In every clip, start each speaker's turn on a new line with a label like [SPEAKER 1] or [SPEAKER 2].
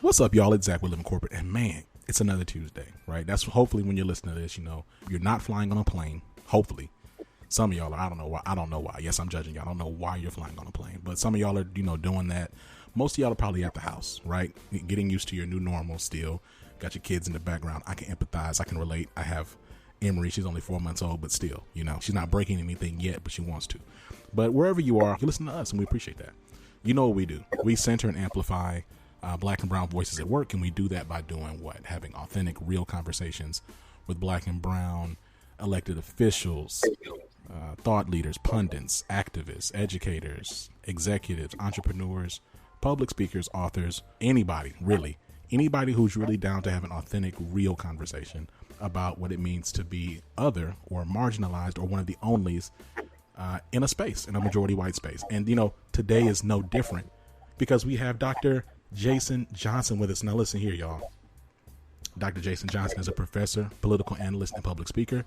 [SPEAKER 1] What's up, y'all? It's Zach with Living Corporate, and man, it's another Tuesday, right? That's hopefully when you're listening to this, you're not flying on a plane. Hopefully, some of y'all are. I don't know why. Yes, I'm judging y'all. I don't know why you're flying on a plane, but some of y'all are, doing that. Most of y'all are probably at the house, right? Getting used to your new normal. Still, got your kids in the background. I can empathize. I can relate. I have Emery. She's only 4 months old, but still, she's not breaking anything yet, but she wants to. But wherever you are, you listen to us, and we appreciate that. You know what we do? We center and amplify Black and brown voices at work, and we do that by doing what? Having authentic, real conversations with Black and brown elected officials, thought leaders, pundits, activists, educators, executives, entrepreneurs, public speakers, authors, anybody who's really down to have an authentic, real conversation about what it means to be other or marginalized or one of the onlys in a majority white space. And, today is no different because we have Dr. Jason Johnson with us. Now listen here, y'all. Dr. Jason Johnson is a professor, political analyst, and public speaker.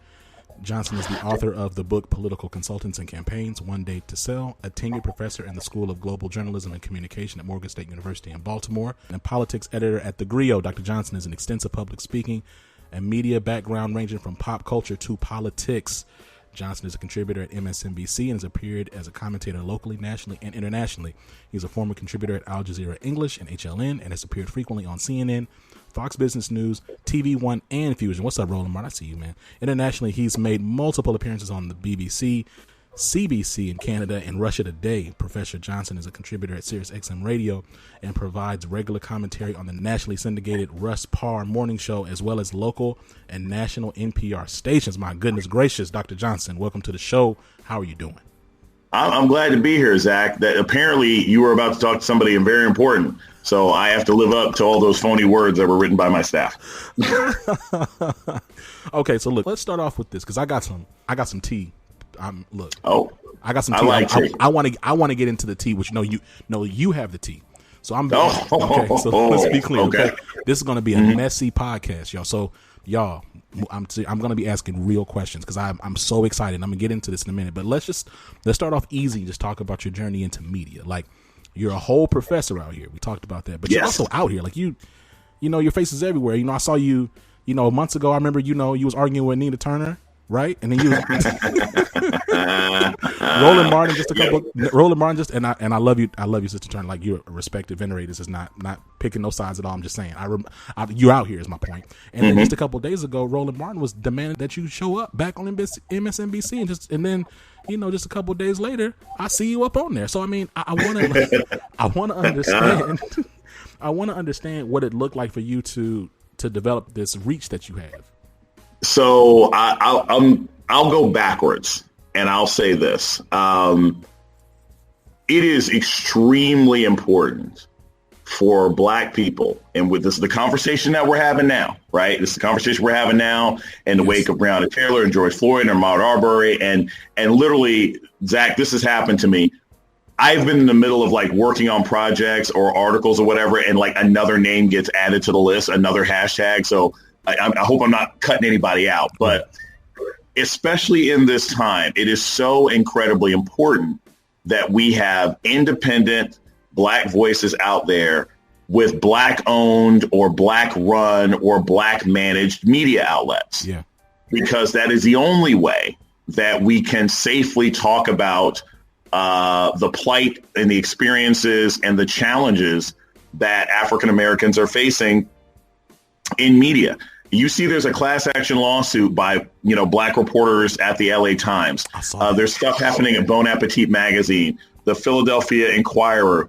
[SPEAKER 1] Johnson is the author of the book Political Consultants and Campaigns, One Day to Sell, a tenured professor in the School of Global Journalism and Communication at Morgan State University in Baltimore, and a politics editor at The Griot. Dr. Johnson has an extensive public speaking and media background ranging from pop culture to politics. Johnson is a contributor at MSNBC and has appeared as a commentator locally, nationally, and internationally. He's a former contributor at Al Jazeera English and HLN and has appeared frequently on CNN, Fox Business News, TV One, and Fusion. What's up, Roland Martin? I see you, man. Internationally, he's made multiple appearances on the BBC, CBC in Canada, and Russia Today. Professor Johnson is a contributor at SiriusXM Radio and provides regular commentary on the nationally syndicated Russ Parr morning show, as well as local and national NPR stations. My goodness gracious, Dr. Johnson, welcome to the show. How are you doing?
[SPEAKER 2] I'm glad to be here, Zach. That apparently you were about to talk to somebody very important, so I have to live up to all those phony words that were written by my staff.
[SPEAKER 1] Okay, so look, let's start off with this because I got some tea. I got some tea.
[SPEAKER 2] I like tea.
[SPEAKER 1] I want to get into the tea, which you have the tea. So I'm okay. So let's be clear. Okay, this is going to be a messy podcast, y'all. So y'all, I'm going to be asking real questions because I'm so excited. I'm gonna get into this in a minute, but let's start off easy. Just talk about your journey into media. Like you're a whole professor out here. We talked about that, but You're also out here. Like your face is everywhere. I saw you. Months ago, I remember. You was arguing with Nina Turner. Right, and then you Roland Martin, and I love you, Sister Turner. Like you're a respected venerator. This is not picking no sides at all. I'm just saying, you're out here is my point. And then just a couple of days ago, Roland Martin was demanding that you show up back on MSNBC, and then just a couple of days later, I see you up on there. So I mean, I want to understand, I want to understand what it looked like for you to develop this reach that you have.
[SPEAKER 2] So I'll go backwards and I'll say this. It is extremely important for Black people. And with this, the conversation that we're having now, right? This is the conversation we're having now in the wake of Breonna Taylor and George Floyd and Ahmaud Arbery. And literally, Zach, this has happened to me. I've been in the middle of like working on projects or articles or whatever, and like another name gets added to the list, another hashtag. So I hope I'm not cutting anybody out, but especially in this time, it is so incredibly important that we have independent Black voices out there with Black owned or Black run or Black managed media outlets. Yeah. Because that is the only way that we can safely talk about the plight and the experiences and the challenges that African Americans are facing in media. You see there's a class action lawsuit by, Black reporters at the LA Times. There's stuff happening at Bon Appetit magazine, the Philadelphia Inquirer,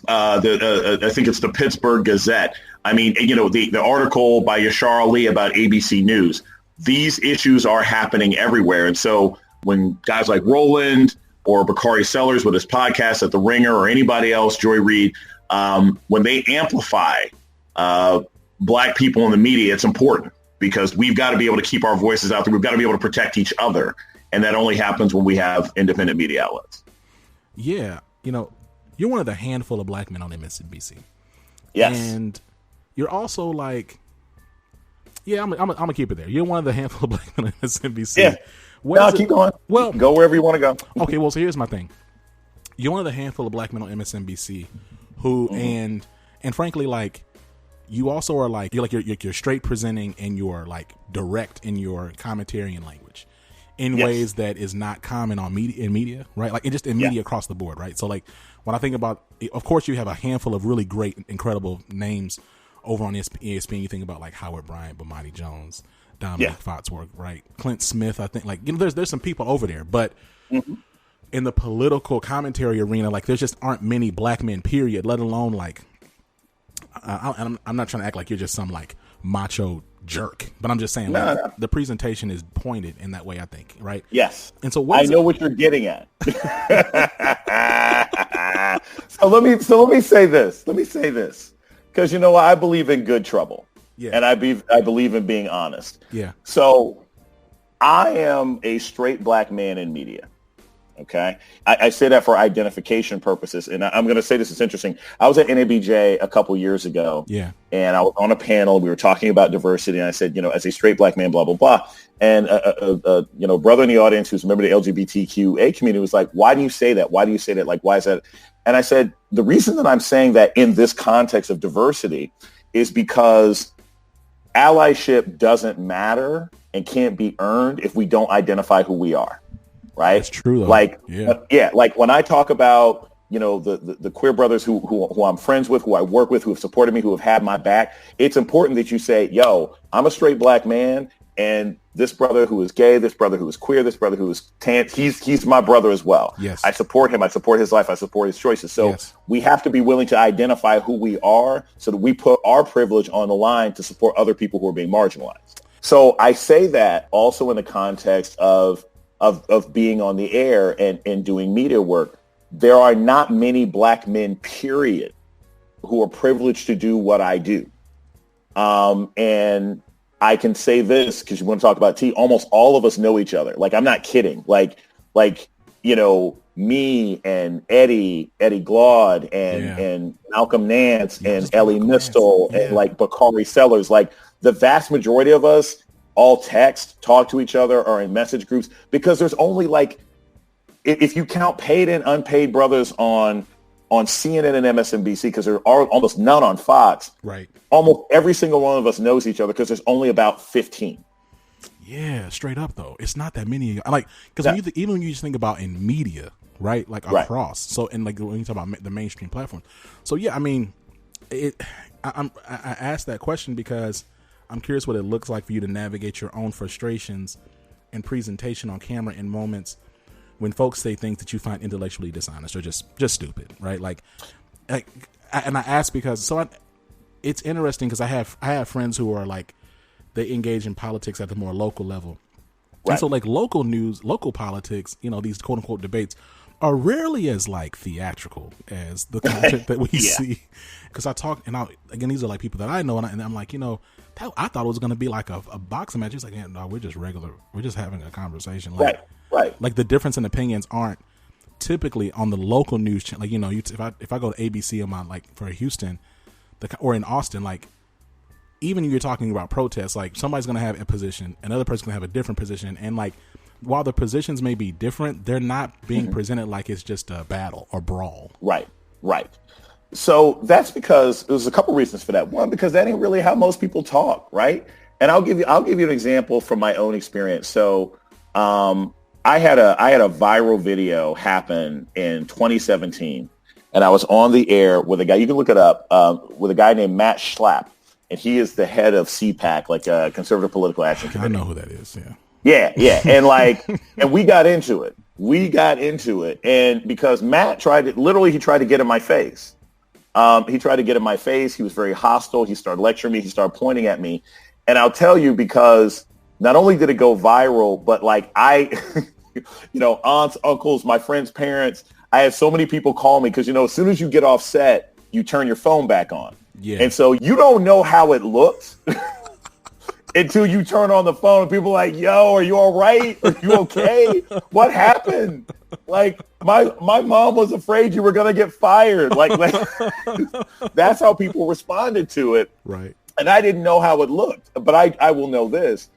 [SPEAKER 2] I think it's the Pittsburgh Gazette. I mean, the article by Yashar Ali about ABC News. These issues are happening everywhere. And so when guys like Roland or Bakari Sellers with his podcast at The Ringer or anybody else, Joy Reid, when they amplify Black people in the media, it's important because we've got to be able to keep our voices out there. We've got to be able to protect each other. And that only happens when we have independent media outlets.
[SPEAKER 1] Yeah. You're one of the handful of Black men on MSNBC.
[SPEAKER 2] Yes.
[SPEAKER 1] And you're also like, I'm gonna keep it there. You're one of the handful of Black men on MSNBC.
[SPEAKER 2] Yeah. No, keep going. Well, go wherever you want to go.
[SPEAKER 1] Okay. Well, so here's my thing. You're one of the handful of Black men on MSNBC who, and frankly, like, you also are like you're straight presenting and you're like direct in your commentary and language in ways that is not common on media, right? Like just in media across the board, right? So like when I think about, of course, you have a handful of really great, incredible names over on ESPN. You think about like Howard Bryant, Bomani Jones, Dominic Foxworth, right? Clint Smith. I think like there's some people over there, but in the political commentary arena, like there just aren't many black men. Period. Let alone like. I'm not trying to act like you're just some like macho jerk, but I'm just saying the presentation is pointed in that way, I think, right?
[SPEAKER 3] Yes.
[SPEAKER 1] And so
[SPEAKER 3] I know what you're getting at. So let me say this. Because you know I believe in good trouble. Yeah. And I believe in being honest.
[SPEAKER 1] Yeah.
[SPEAKER 3] So I am a straight black man in media. Okay. I say that for identification purposes. And I'm going to say this is interesting. I was at NABJ a couple years ago.
[SPEAKER 1] Yeah.
[SPEAKER 3] And I was on a panel. We were talking about diversity. And I said, as a straight black man, blah, blah, blah. And, brother in the audience who's a member of the LGBTQA community was like, why do you say that? Why do you say that? Like, why is that? And I said, the reason that I'm saying that in this context of diversity is because allyship doesn't matter and can't be earned if we don't identify who we are. Right.
[SPEAKER 1] That's true. Though.
[SPEAKER 3] Like, like when I talk about, the queer brothers who I'm friends with, who I work with, who have supported me, who have had my back, it's important that you say, yo, I'm a straight black man. And this brother who is gay, this brother who is queer, this brother who is trans, he's my brother as well.
[SPEAKER 1] Yes.
[SPEAKER 3] I support him. I support his life. I support his choices. So we have to be willing to identify who we are so that we put our privilege on the line to support other people who are being marginalized. So I say that also in the context of being on the air and doing media work. There are not many black men, period, who are privileged to do what I do. And I can say this because you want to talk about T, almost all of us know each other. Like, I'm not kidding. Like, me and Eddie Glaude and Malcolm Nance and Ellie Mistel and like Bakari Sellers, like the vast majority of us all text, talk to each other, or in message groups, because there's only like, if you count paid and unpaid brothers on CNN and MSNBC, because there are almost none on Fox.
[SPEAKER 1] Right.
[SPEAKER 3] Almost every single one of us knows each other because there's only about 15.
[SPEAKER 1] Yeah, straight up though, it's not that many. Like, because even when you just think about in media, right, like across. So, and like when you talk about the mainstream platforms. So yeah, I mean, I asked that question because I'm curious what it looks like for you to navigate your own frustrations and presentation on camera in moments when folks say things that you find intellectually dishonest or just stupid, right? Like, and I ask because it's interesting because I have friends who are like, they engage in politics at the more local level. Right. And so like local news, local politics, these quote unquote debates are rarely as like theatrical as the content that we see. Because I talk, and again, these are like people that I know, and I'm like, I thought it was going to be like a boxing match. He's like, yeah, no, we're just regular. We're just having a conversation. Like, right. Like the difference in opinions aren't typically on the local news channel. Like, if I go to ABC on my, like for Houston, or in Austin, like even if you're talking about protests, like somebody's going to have a position, another person's going to have a different position, and like while the positions may be different, they're not being presented like it's just a battle or brawl. Right.
[SPEAKER 3] So that's because there's a couple reasons for that. One, because that ain't really how most people talk, right? And I'll give you an example from my own experience. So I had a viral video happen in 2017, and I was on the air with a guy. You can look it up with a guy named Matt Schlapp, and he is the head of CPAC, like a Conservative Political Action Committee.
[SPEAKER 1] I know who that is.
[SPEAKER 3] Yeah. And like, and we got into it. And because Matt tried to get in my face. He tried to get in my face. He was very hostile. He started lecturing me. He started pointing at me. And I'll tell you, because not only did it go viral, but like aunts, uncles, my friends' parents, I had so many people call me because, as soon as you get off set, you turn your phone back on.
[SPEAKER 1] Yeah.
[SPEAKER 3] And so you don't know how it looks until you turn on the phone and people are like, yo, are you all right? Are you okay? What happened? Like my mom was afraid you were going to get fired. Like that's how people responded to it.
[SPEAKER 1] Right.
[SPEAKER 3] And I didn't know how it looked, but I will know this.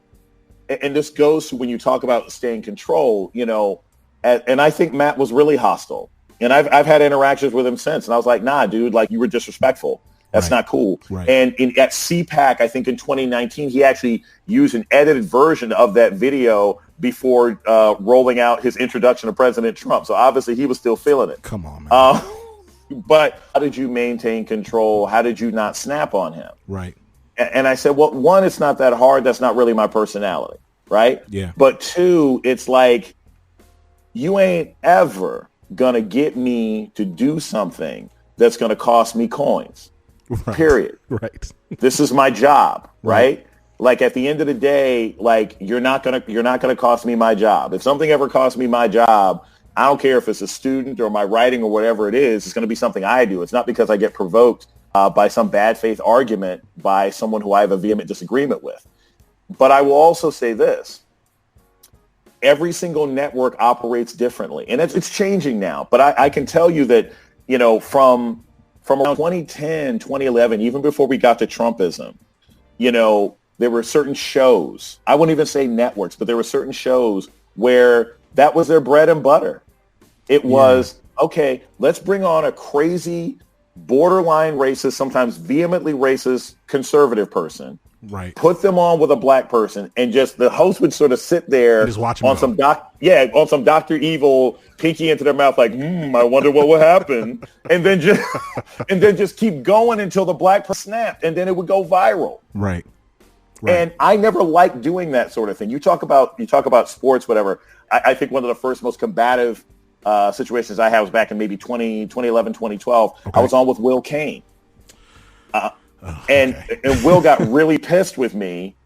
[SPEAKER 3] And this goes to when you talk about staying control, and I think Matt was really hostile, and I've had interactions with him since. And I was like, nah, dude, like you were disrespectful. That's not cool.
[SPEAKER 1] Right.
[SPEAKER 3] And at CPAC, I think in 2019, he actually used an edited version of that video before rolling out his introduction to President Trump. So obviously he was still feeling it.
[SPEAKER 1] Come on, man.
[SPEAKER 3] But how did you maintain control? How did you not snap on him?
[SPEAKER 1] Right.
[SPEAKER 3] And I said, well, one, it's not that hard. That's not really my personality. Right.
[SPEAKER 1] Yeah.
[SPEAKER 3] But two, it's like, you ain't ever going to get me to do something that's going to cost me coins.
[SPEAKER 1] Right.
[SPEAKER 3] Period.
[SPEAKER 1] Right.
[SPEAKER 3] This is my job, right? Like at the end of the day, like you're not gonna cost me my job. If something ever costs me my job, I don't care if it's a student or my writing or whatever it is. It's going to be something I do. It's not because I get provoked by some bad faith argument by someone who I have a vehement disagreement with. But I will also say this: every single network operates differently, and it's changing now. But I can tell you that from around 2010, 2011, even before we got to Trumpism, there were certain shows, I wouldn't even say networks, but there were certain shows where that was their bread and butter. It was, okay, let's bring on a crazy, borderline racist, sometimes vehemently racist conservative person.
[SPEAKER 1] Right.
[SPEAKER 3] Put them on with a black person, and just the host would sort of sit there
[SPEAKER 1] just watch
[SPEAKER 3] on some Dr. Evil, pinky into their mouth, like, I wonder what will happen, and then just keep going until the black person snapped, and then it would go viral.
[SPEAKER 1] Right.
[SPEAKER 3] And I never liked doing that sort of thing. You talk about sports, whatever. I think one of the first most combative situations I had was back in maybe 2011, 2012. Okay. I was on with Will Cain. And Will got really pissed with me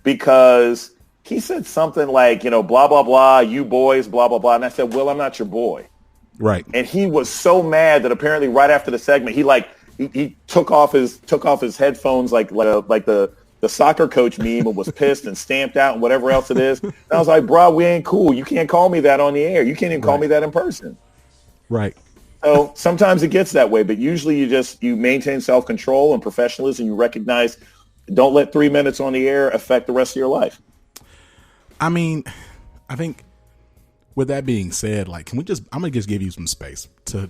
[SPEAKER 3] because he said something like, blah, blah, blah, you boys, blah, blah, blah. And I said, Will, I'm not your boy. Right. And he was so mad that apparently right after the segment, he took off his headphones like the soccer coach meme and was pissed and stamped out and whatever else it is. And I was like, bro, we ain't cool. You can't call me that on the air. You can't even call me that in person.
[SPEAKER 1] Right.
[SPEAKER 3] So sometimes it gets that way, but usually you maintain self-control and professionalism. You recognize, don't let 3 minutes on the air affect the rest of your life.
[SPEAKER 1] I mean, I think with that being said, like, I'm going to just give you some space to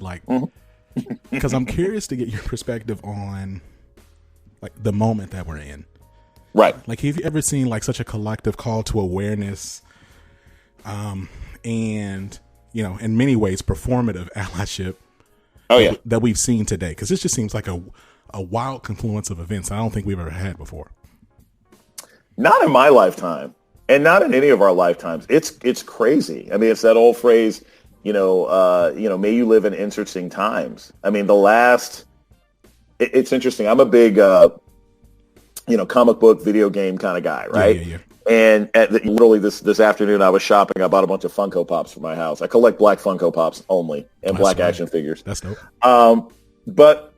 [SPEAKER 1] because I'm curious to get your perspective on like the moment that we're in. Right. Like, have you ever seen like such a collective call to awareness and, in many ways, performative allyship that we've seen today? Because this just seems like a wild confluence of events I don't think we've ever had before.
[SPEAKER 3] Not in my lifetime, and not in any of our lifetimes. It's crazy. I mean, it's that old phrase, may you live in interesting times. I mean, it's interesting. I'm a big, comic book, video game kind of guy, right? Yeah. And literally this afternoon, I was shopping. I bought a bunch of Funko Pops for my house. I collect black Funko Pops only and black action figures. That's dope. But,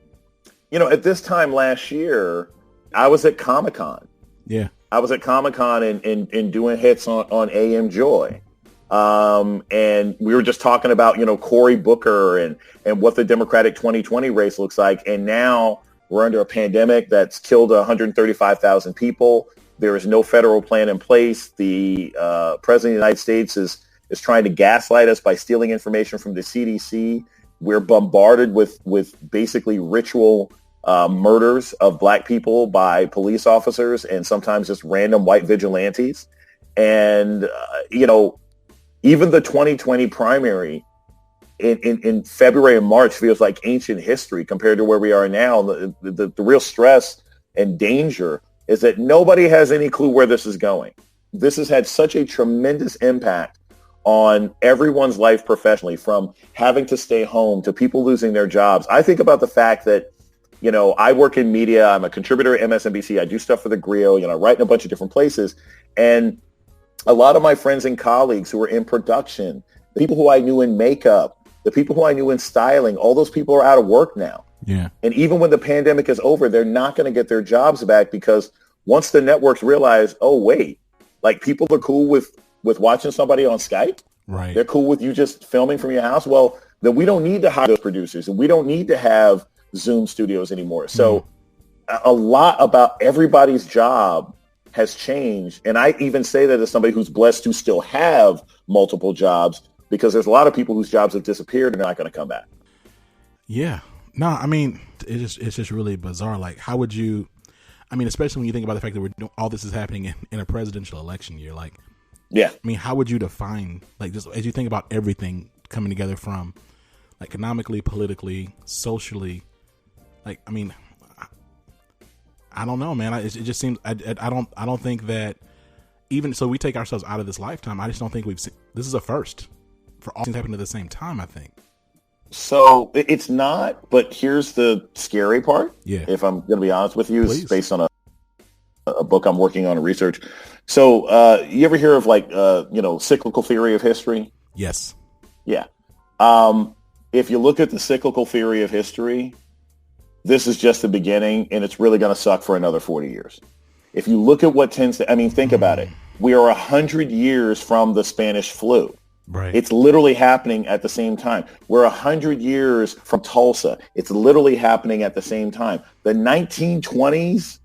[SPEAKER 3] at this time last year, I was at Comic-Con. Yeah. I was at Comic-Con and doing hits on AM Joy. And we were just talking about, Cory Booker and what the Democratic 2020 race looks like. And now we're under a pandemic that's killed 135,000 people. There is no federal plan in place. The president of the United States is trying to gaslight us by stealing information from the CDC. We're bombarded with basically ritual murders of black people by police officers and sometimes just random white vigilantes. And, even the 2020 primary in February and March feels like ancient history compared to where we are now. The real stress and danger is that nobody has any clue where this is going. This has had such a tremendous impact on everyone's life professionally, from having to stay home to people losing their jobs. I think about the fact that, I work in media. I'm a contributor at MSNBC. I do stuff for the Griot. I write in a bunch of different places. And a lot of my friends and colleagues who are in production, the people who I knew in makeup, the people who I knew in styling, all those people are out of work now. Yeah. And even when the pandemic is over, they're not going to get their jobs back, because once the networks realize, oh, wait, like people are cool with watching somebody on Skype. Right. They're cool with you just filming from your house. Well, then we don't need to hire those producers, and we don't need to have Zoom studios anymore. So a lot about everybody's job has changed. And I even say that as somebody who's blessed to still have multiple jobs, because there's a lot of people whose jobs have disappeared and they're not going to come back.
[SPEAKER 1] Yeah. No, I mean, it's just really bizarre. Like, how would you? I mean, especially when you think about the fact that all this is happening in a presidential election year. Like,
[SPEAKER 3] yeah.
[SPEAKER 1] I mean, how would you define, like, just as you think about everything coming together from, like, economically, politically, socially, like, I mean, I don't know, man. It just seems I don't think that even so we take ourselves out of this lifetime. I just don't think we've seen this is a first for all things happening at the same time. I think.
[SPEAKER 3] So it's not, but here's the scary part.
[SPEAKER 1] Yeah.
[SPEAKER 3] If I'm going to be honest with you,
[SPEAKER 1] Please.
[SPEAKER 3] It's based on a book I'm working on and research. So you ever hear of like, cyclical theory of history?
[SPEAKER 1] Yes.
[SPEAKER 3] Yeah. If you look at the cyclical theory of history, this is just the beginning, and it's really going to suck for another 40 years. If you look at what tends to, I mean, think about it. We are 100 years from the Spanish flu.
[SPEAKER 1] Right.
[SPEAKER 3] It's literally happening at the same time. We're 100 years from Tulsa. It's literally happening at the same time. The 1920s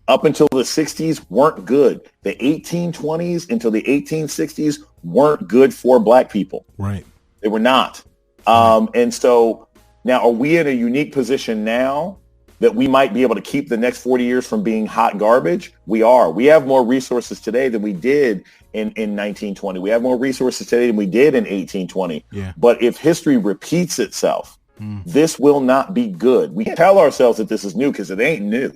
[SPEAKER 3] up until the 60s weren't good. The 1820s until the 1860s weren't good for black people.
[SPEAKER 1] Right.
[SPEAKER 3] They were not. And so now are we in a unique position now that we might be able to keep the next 40 years from being hot garbage? We are. We have more resources today than we did in 1920. We have more resources today than we did in 1820.
[SPEAKER 1] Yeah.
[SPEAKER 3] But if history repeats itself, this will not be good. We can't tell ourselves that this is new because it ain't new.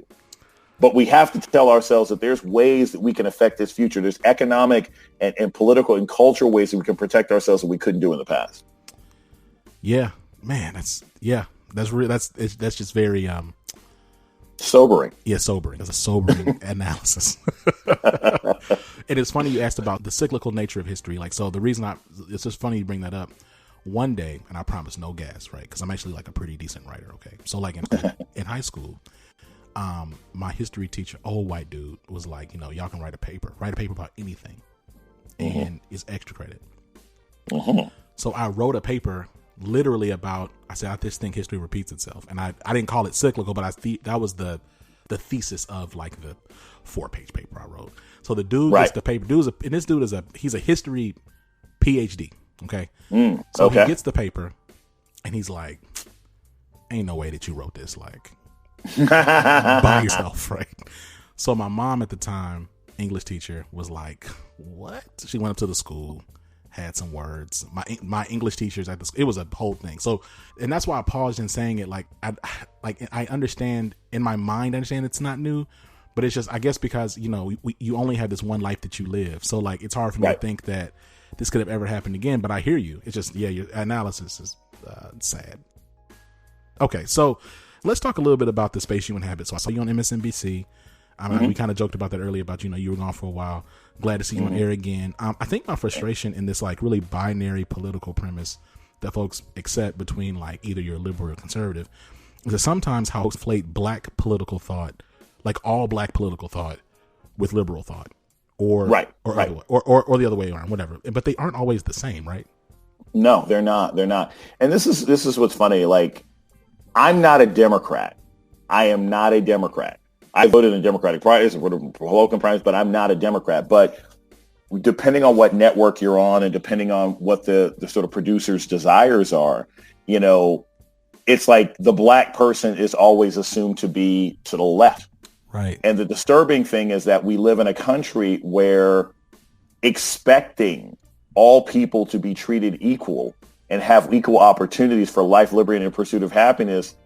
[SPEAKER 3] But we have to tell ourselves that there's ways that we can affect this future. There's economic and political and cultural ways that we can protect ourselves that we couldn't do in the past.
[SPEAKER 1] Yeah, man, that's just very
[SPEAKER 3] sobering.
[SPEAKER 1] Yeah, sobering. That's a sobering analysis. And it's funny you asked about the cyclical nature of history. Like, so the reason it's just funny you bring that up. One day, and I promise no gas, right? Because I'm actually like a pretty decent writer. Okay, so like in high school, my history teacher, old white dude, was like, y'all can write a paper about anything, and it's extra credit. So I wrote a paper literally about, I said, I just think history repeats itself. And I didn't call it cyclical, but that was the thesis of like the 4-page paper I wrote. So the dude gets the paper, he's a history PhD. Okay. So he gets the paper and he's like, ain't no way that you wrote this like by yourself, right? So my mom at the time, English teacher, was like, what? She went up to the school, had some words. My English teachers it was a whole thing. So, and that's why I paused in saying it. Like I understand in my mind, I understand it's not new, but it's just, I guess because, you only have this one life that you live. So like, it's hard for me to think that this could have ever happened again, but I hear you. It's just, your analysis is sad. Okay. So let's talk a little bit about the space you inhabit. So I saw you on MSNBC. We kind of joked about that earlier about, you were gone for a while. Glad to see you on air again. I think my frustration in this like really binary political premise that folks accept between like either you're liberal or conservative is that sometimes how folks conflate black political thought, like all black political thought, with liberal thought, or the other way around, whatever. But they aren't always the same, right?
[SPEAKER 3] No, they're not. They're not. And this is what's funny. Like, I'm not a Democrat. I am not a Democrat. I voted in Democratic primaries, Republican primaries, but I'm not a Democrat. But depending on what network you're on and depending on what the sort of producer's desires are, it's like the black person is always assumed to be to the left.
[SPEAKER 1] Right.
[SPEAKER 3] And the disturbing thing is that we live in a country where expecting all people to be treated equal and have equal opportunities for life, liberty, and the pursuit of happiness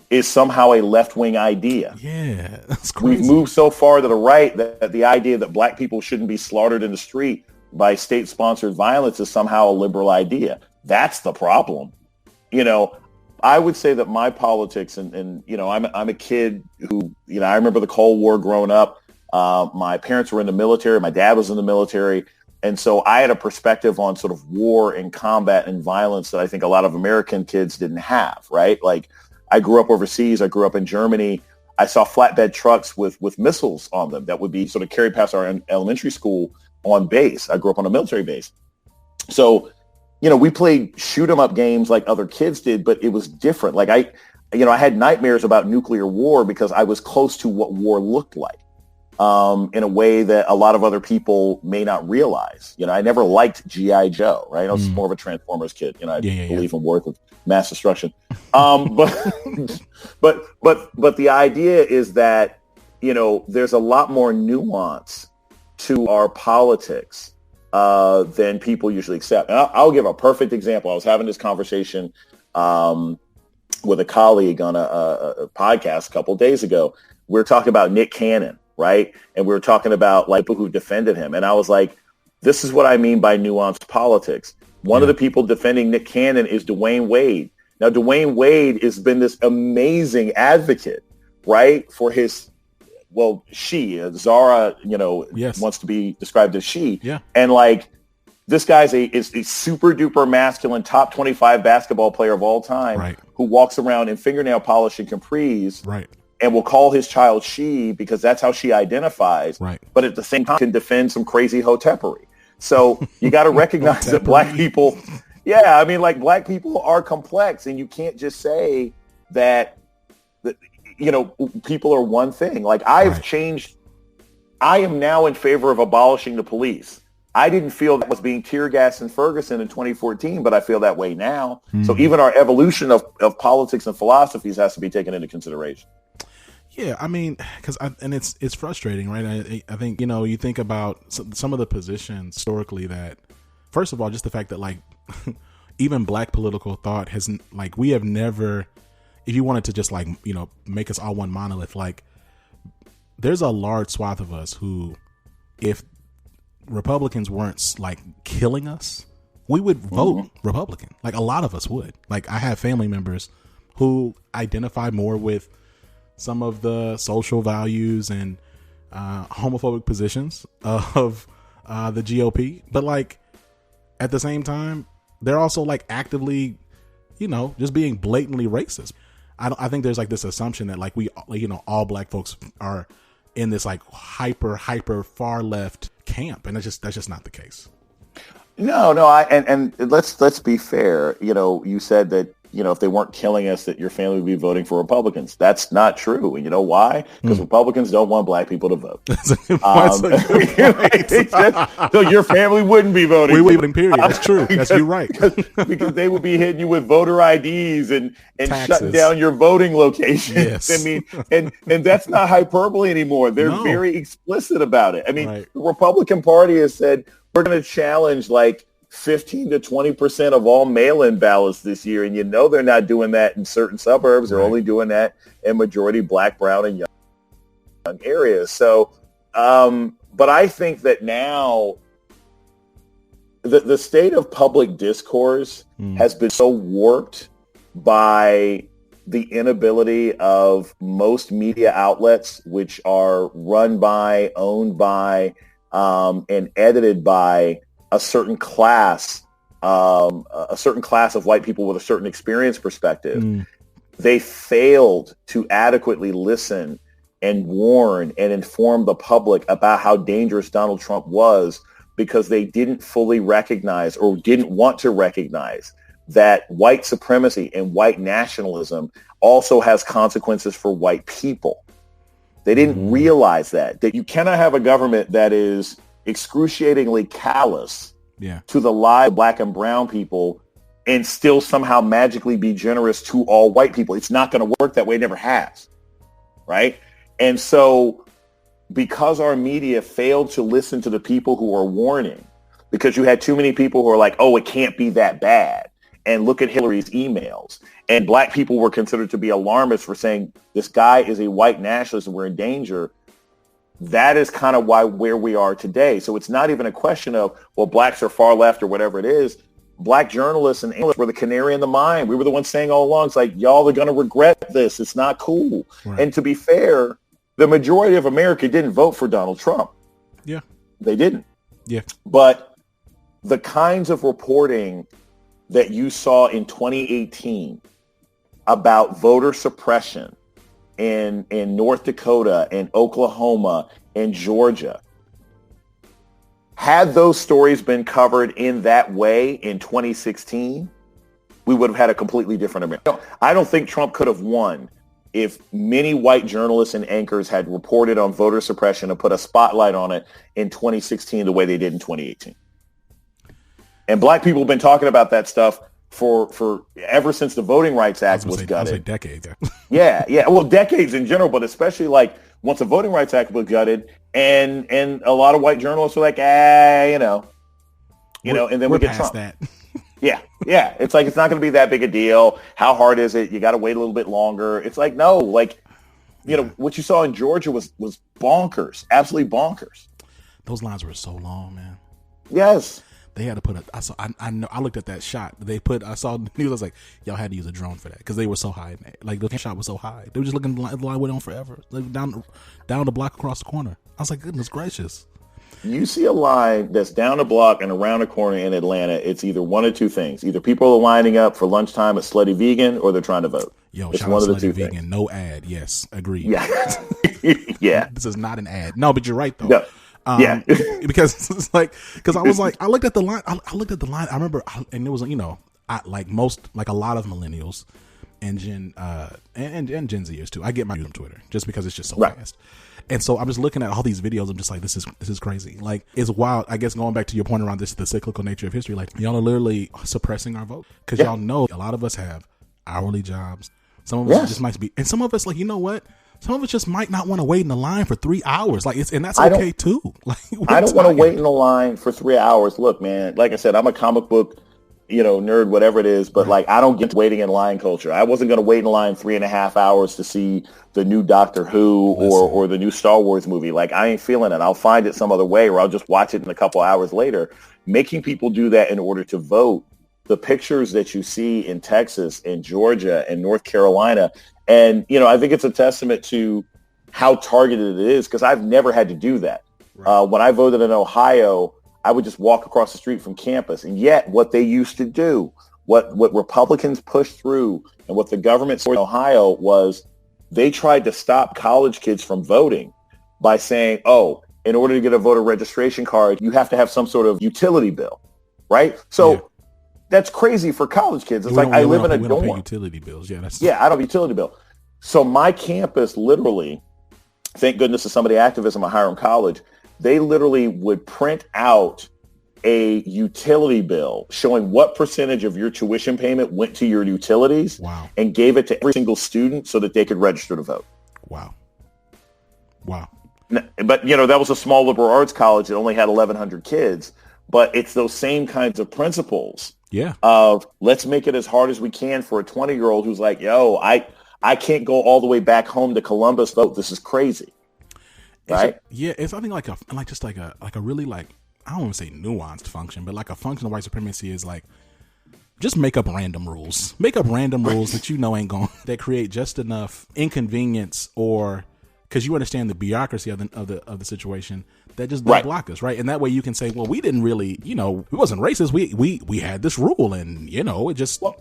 [SPEAKER 3] is somehow a left-wing idea.
[SPEAKER 1] Yeah, that's crazy.
[SPEAKER 3] We've moved so far to the right that the idea that black people shouldn't be slaughtered in the street by state-sponsored violence is somehow a liberal idea. That's the problem. I would say that my politics, and I'm a kid who, I remember the Cold War growing up. My parents were in the military. My dad was in the military. And so I had a perspective on sort of war and combat and violence that I think a lot of American kids didn't have, right? Like, I grew up overseas. I grew up in Germany. I saw flatbed trucks with missiles on them that would be sort of carried past our elementary school on base. I grew up on a military base. So, we played shoot 'em up games like other kids did, but it was different. Like I had nightmares about nuclear war because I was close to what war looked like. in a way that a lot of other people may not realize. You know, I never liked G.I. Joe, right? I was more of a Transformers kid. You know, I believe in wars of mass destruction. But the idea is that, you know, there's a lot more nuance to our politics than people usually accept. And I'll give a perfect example. I was having this conversation with a colleague on a podcast a couple of days ago. We were talking about Nick Cannon, right? And we were talking about like people who defended him. And I was like, this is what I mean by nuanced politics. One of the people defending Nick Cannon is Dwayne Wade. Now, Dwayne Wade has been this amazing advocate, right, for his, well, Zara, you know, wants to be described as she. Yeah. And like, this guy's is a super duper masculine top 25 basketball player of all time who walks around in fingernail polish and capris and will call his child she because that's how she identifies. Right. But at the same time can defend some crazy hotepery. So you got to recognize that black people, I mean, like black people are complex, and you can't just say that, you know, people are one thing. Like I've changed. I am now in favor of abolishing the police. I didn't feel that was being tear gassed in Ferguson in 2014, but I feel that way now. So even our evolution of politics and philosophies has to be taken into consideration.
[SPEAKER 1] Yeah, I mean, it's frustrating, right? I think, you know, you think about some of the positions historically that, first of all, just the fact that like even black political thought has, like, we have never, if you wanted to just like, you know, make us all one monolith, like there's a large swath of us who, if Republicans weren't like killing us, we would vote Republican. Like a lot of us would. Like I have family members who identify more with some of the social values and homophobic positions of the GOP, but like at the same time, they're also like actively, you know, just being blatantly racist. I think there's like this assumption that like we, you know, all black folks are in this like hyper far left camp, and that's just not the case.
[SPEAKER 3] No, and let's be fair. You know, you said that, you know, if they weren't killing us, that your family would be voting for Republicans. That's not true. And you know why? Because Republicans don't want black people to vote. So your family wouldn't be voting.
[SPEAKER 1] We wouldn't, period. That's true. You're right.
[SPEAKER 3] because they would be hitting you with voter IDs and shutting down your voting locations. Yes. I mean, and that's not hyperbole anymore. They're very explicit about it. I mean, the Republican Party has said, we're going to challenge like 15 to 20% of all mail-in ballots this year. And you know they're not doing that in certain suburbs. They're only doing that in majority black, brown, and young areas. So, but I think that now the state of public discourse has been so warped by the inability of most media outlets, which are run by, owned by, and edited by a certain class of white people with a certain experience perspective. They failed to adequately listen and warn and inform the public about how dangerous Donald Trump was, because they didn't fully recognize or didn't want to recognize that white supremacy and white nationalism also has consequences for white people. They didn't realize that you cannot have a government that is excruciatingly callous to the lives of black and brown people and still somehow magically be generous to all white people. It's not going to work that way. It never has. Right. And so because our media failed to listen to the people who are warning, because you had too many people who are like, oh, it can't be that bad. And look at Hillary's emails. And black people were considered to be alarmists for saying this guy is a white nationalist and we're in danger. That is kind of where we are today. So it's not even a question of, well, blacks are far left or whatever it is. Black journalists and analysts were the canary in the mine. We were the ones saying all along, it's like, y'all are going to regret this. It's not cool. Right. And to be fair, the majority of America didn't vote for Donald Trump.
[SPEAKER 1] Yeah.
[SPEAKER 3] They didn't.
[SPEAKER 1] Yeah.
[SPEAKER 3] But the kinds of reporting that you saw in 2018 about voter suppression in North Dakota and Oklahoma and Georgia, had those stories been covered in that way in 2016, we would have had a completely different America. I don't think Trump could have won if many white journalists and anchors had reported on voter suppression and put a spotlight on it in 2016 the way they did in 2018. And black people have been talking about that stuff for ever since the Voting Rights Act was gutted.
[SPEAKER 1] I was decades. Yeah.
[SPEAKER 3] Yeah. Well, decades in general, but especially like once the Voting Rights Act was gutted, and a lot of white journalists were like, and then we get Trump.
[SPEAKER 1] That.
[SPEAKER 3] Yeah. It's like, it's not going to be that big a deal. How hard is it? You got to wait a little bit longer. It's like, no, like, what you saw in Georgia was bonkers, absolutely bonkers.
[SPEAKER 1] Those lines were so long, man.
[SPEAKER 3] Yes.
[SPEAKER 1] They had to put I looked at that shot. I saw the news. I was like, y'all had to use a drone for that because they were so high. Like the shot was so high. They were just looking, the line went on forever. Like down the block across the corner. I was like, goodness gracious.
[SPEAKER 3] You see a line that's down the block and around the corner in Atlanta, it's either one of two things. Either people are lining up for lunchtime at Slutty Vegan or they're trying to vote.
[SPEAKER 1] Yo,
[SPEAKER 3] it's
[SPEAKER 1] shout
[SPEAKER 3] one
[SPEAKER 1] out
[SPEAKER 3] of the
[SPEAKER 1] Slutty
[SPEAKER 3] two
[SPEAKER 1] Vegan.
[SPEAKER 3] things.
[SPEAKER 1] No ad. Yes, agreed.
[SPEAKER 3] Yeah. Yeah.
[SPEAKER 1] This is not an ad. No, but you're right though.
[SPEAKER 3] No. Yeah.
[SPEAKER 1] Because it's like, because I was like, I looked at the line. I remember, and it was, like a lot of millennials and Gen Zers too. I get my news on Twitter just because it's just so fast. And so I'm just looking at all these videos. I'm just like, this is crazy. Like, it's wild. I guess going back to your point around the cyclical nature of history, like y'all are literally suppressing our vote because y'all know a lot of us have hourly jobs. Some of us just might be, and some of us, like, you know what? Some of us just might not want to wait in the line for 3 hours. Like, and that's okay too. Like,
[SPEAKER 3] I don't want to wait in the line for 3 hours. Look, man, like I said, I'm a comic book, nerd, whatever it is, but like, I don't get waiting in line culture. I wasn't going to wait in line 3.5 hours to see the new Doctor Who or the new Star Wars movie. Like, I ain't feeling it. I'll find it some other way, or I'll just watch it in a couple hours later. Making people do that in order to vote. The pictures that you see in Texas and Georgia and North Carolina, and, I think it's a testament to how targeted it is, because I've never had to do that. Right. When I voted in Ohio, I would just walk across the street from campus. And yet what they used to do, what Republicans pushed through and what the government in Ohio was, they tried to stop college kids from voting by saying, in order to get a voter registration card, you have to have some sort of utility bill, right? So that's crazy for college kids. It's like, I live in a dorm.
[SPEAKER 1] Pay utility bills. I don't
[SPEAKER 3] have a utility bill. So my campus literally, thank goodness to some of the activism at Hiram College, they literally would print out a utility bill showing what percentage of your tuition payment went to your utilities and gave it to every single student so that they could register to vote.
[SPEAKER 1] Wow.
[SPEAKER 3] But, that was a small liberal arts college that only had 1,100 kids. But it's those same kinds of principles.
[SPEAKER 1] Yeah.
[SPEAKER 3] Of let's make it as hard as we can for a 20-year-old who's like, I can't go all the way back home to Columbus vote. This is crazy. Right?
[SPEAKER 1] It's I think like a really, like, I don't want to say nuanced function, but like a function of white supremacy is like, just make up random rules. Make up random rules that ain't going, that create just enough inconvenience, or because you understand the bureaucracy of the situation, that just don't block us, right? And that way you can say, well, we didn't really, we wasn't racist. We had this rule, and it just. Well,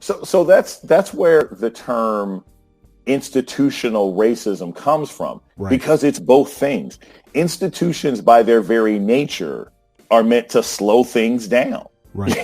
[SPEAKER 3] so that's where the term institutional racism comes from, because it's both things. Institutions, by their very nature, are meant to slow things down.
[SPEAKER 1] Right.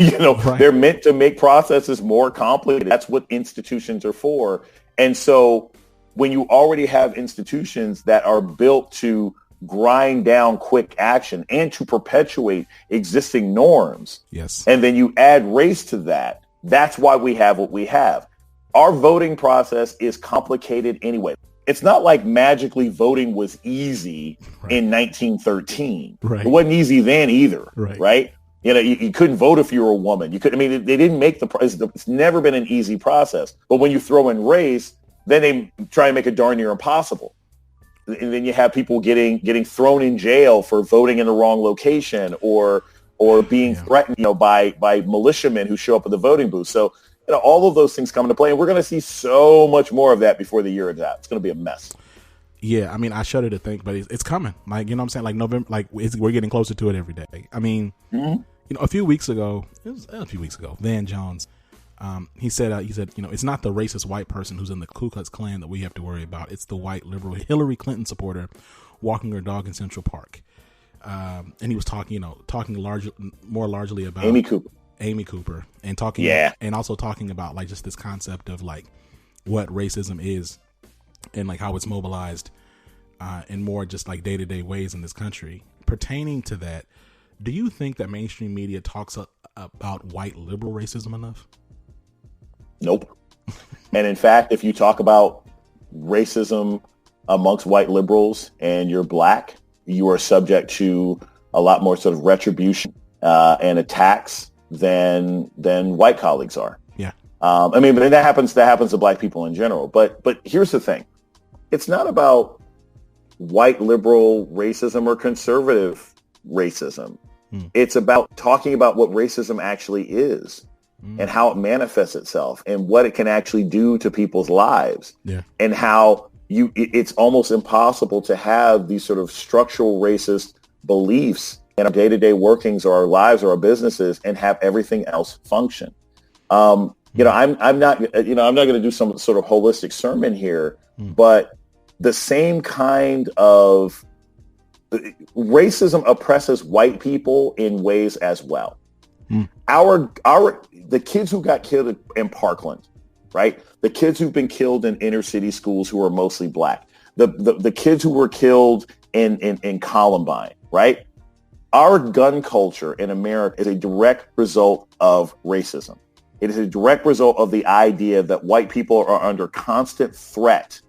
[SPEAKER 3] They're meant to make processes more complicated. That's what institutions are for. And so when you already have institutions that are built to grind down quick action and to perpetuate existing norms, and then you add race to that, that's why we have what we have. Our voting process is complicated anyway. It's not like magically voting was easy in 1913. It wasn't easy then either, right? You couldn't vote if you were a woman. You couldn't. I mean, they didn't make it's never been an easy process. But when you throw in race, then they try and make it darn near impossible. And then you have people getting thrown in jail for voting in the wrong location, or being threatened, by militiamen who show up at the voting booth. So, all of those things come into play, and we're going to see so much more of that before the year is out. It's going to be a mess.
[SPEAKER 1] Yeah, I mean, I shudder to think, but it's coming. Like, what I'm saying? Like November, like we're getting closer to it every day. I mean, a few weeks ago, Van Jones, he said, it's not the racist white person who's in the Ku Klux Klan that we have to worry about. It's the white liberal Hillary Clinton supporter walking her dog in Central Park. And he was talking more largely about Amy Cooper, and talking, and also talking about like just this concept of like, what racism is and like how it's mobilized in more just like day-to-day ways in this country. Pertaining to that, do you think that mainstream media talks about white liberal racism enough?
[SPEAKER 3] Nope. And in fact, if you talk about racism amongst white liberals and you're black, you are subject to a lot more sort of retribution and attacks than white colleagues are.
[SPEAKER 1] Yeah.
[SPEAKER 3] I mean, but that happens to black people in general. But here's the thing. It's not about white liberal racism or conservative racism. It's about talking about what racism actually is and how it manifests itself and what it can actually do to people's lives.
[SPEAKER 1] Yeah.
[SPEAKER 3] And how it's almost impossible to have these sort of structural racist beliefs in our day-to-day workings or our lives or our businesses and have everything else function. I'm not going to do some sort of holistic sermon here, but the same kind of racism oppresses white people in ways as well. The kids who got killed in Parkland, right? The kids who've been killed in inner city schools who are mostly black, the kids who were killed in Columbine, right? Our gun culture in America is a direct result of racism. It is a direct result of the idea that white people are under constant threat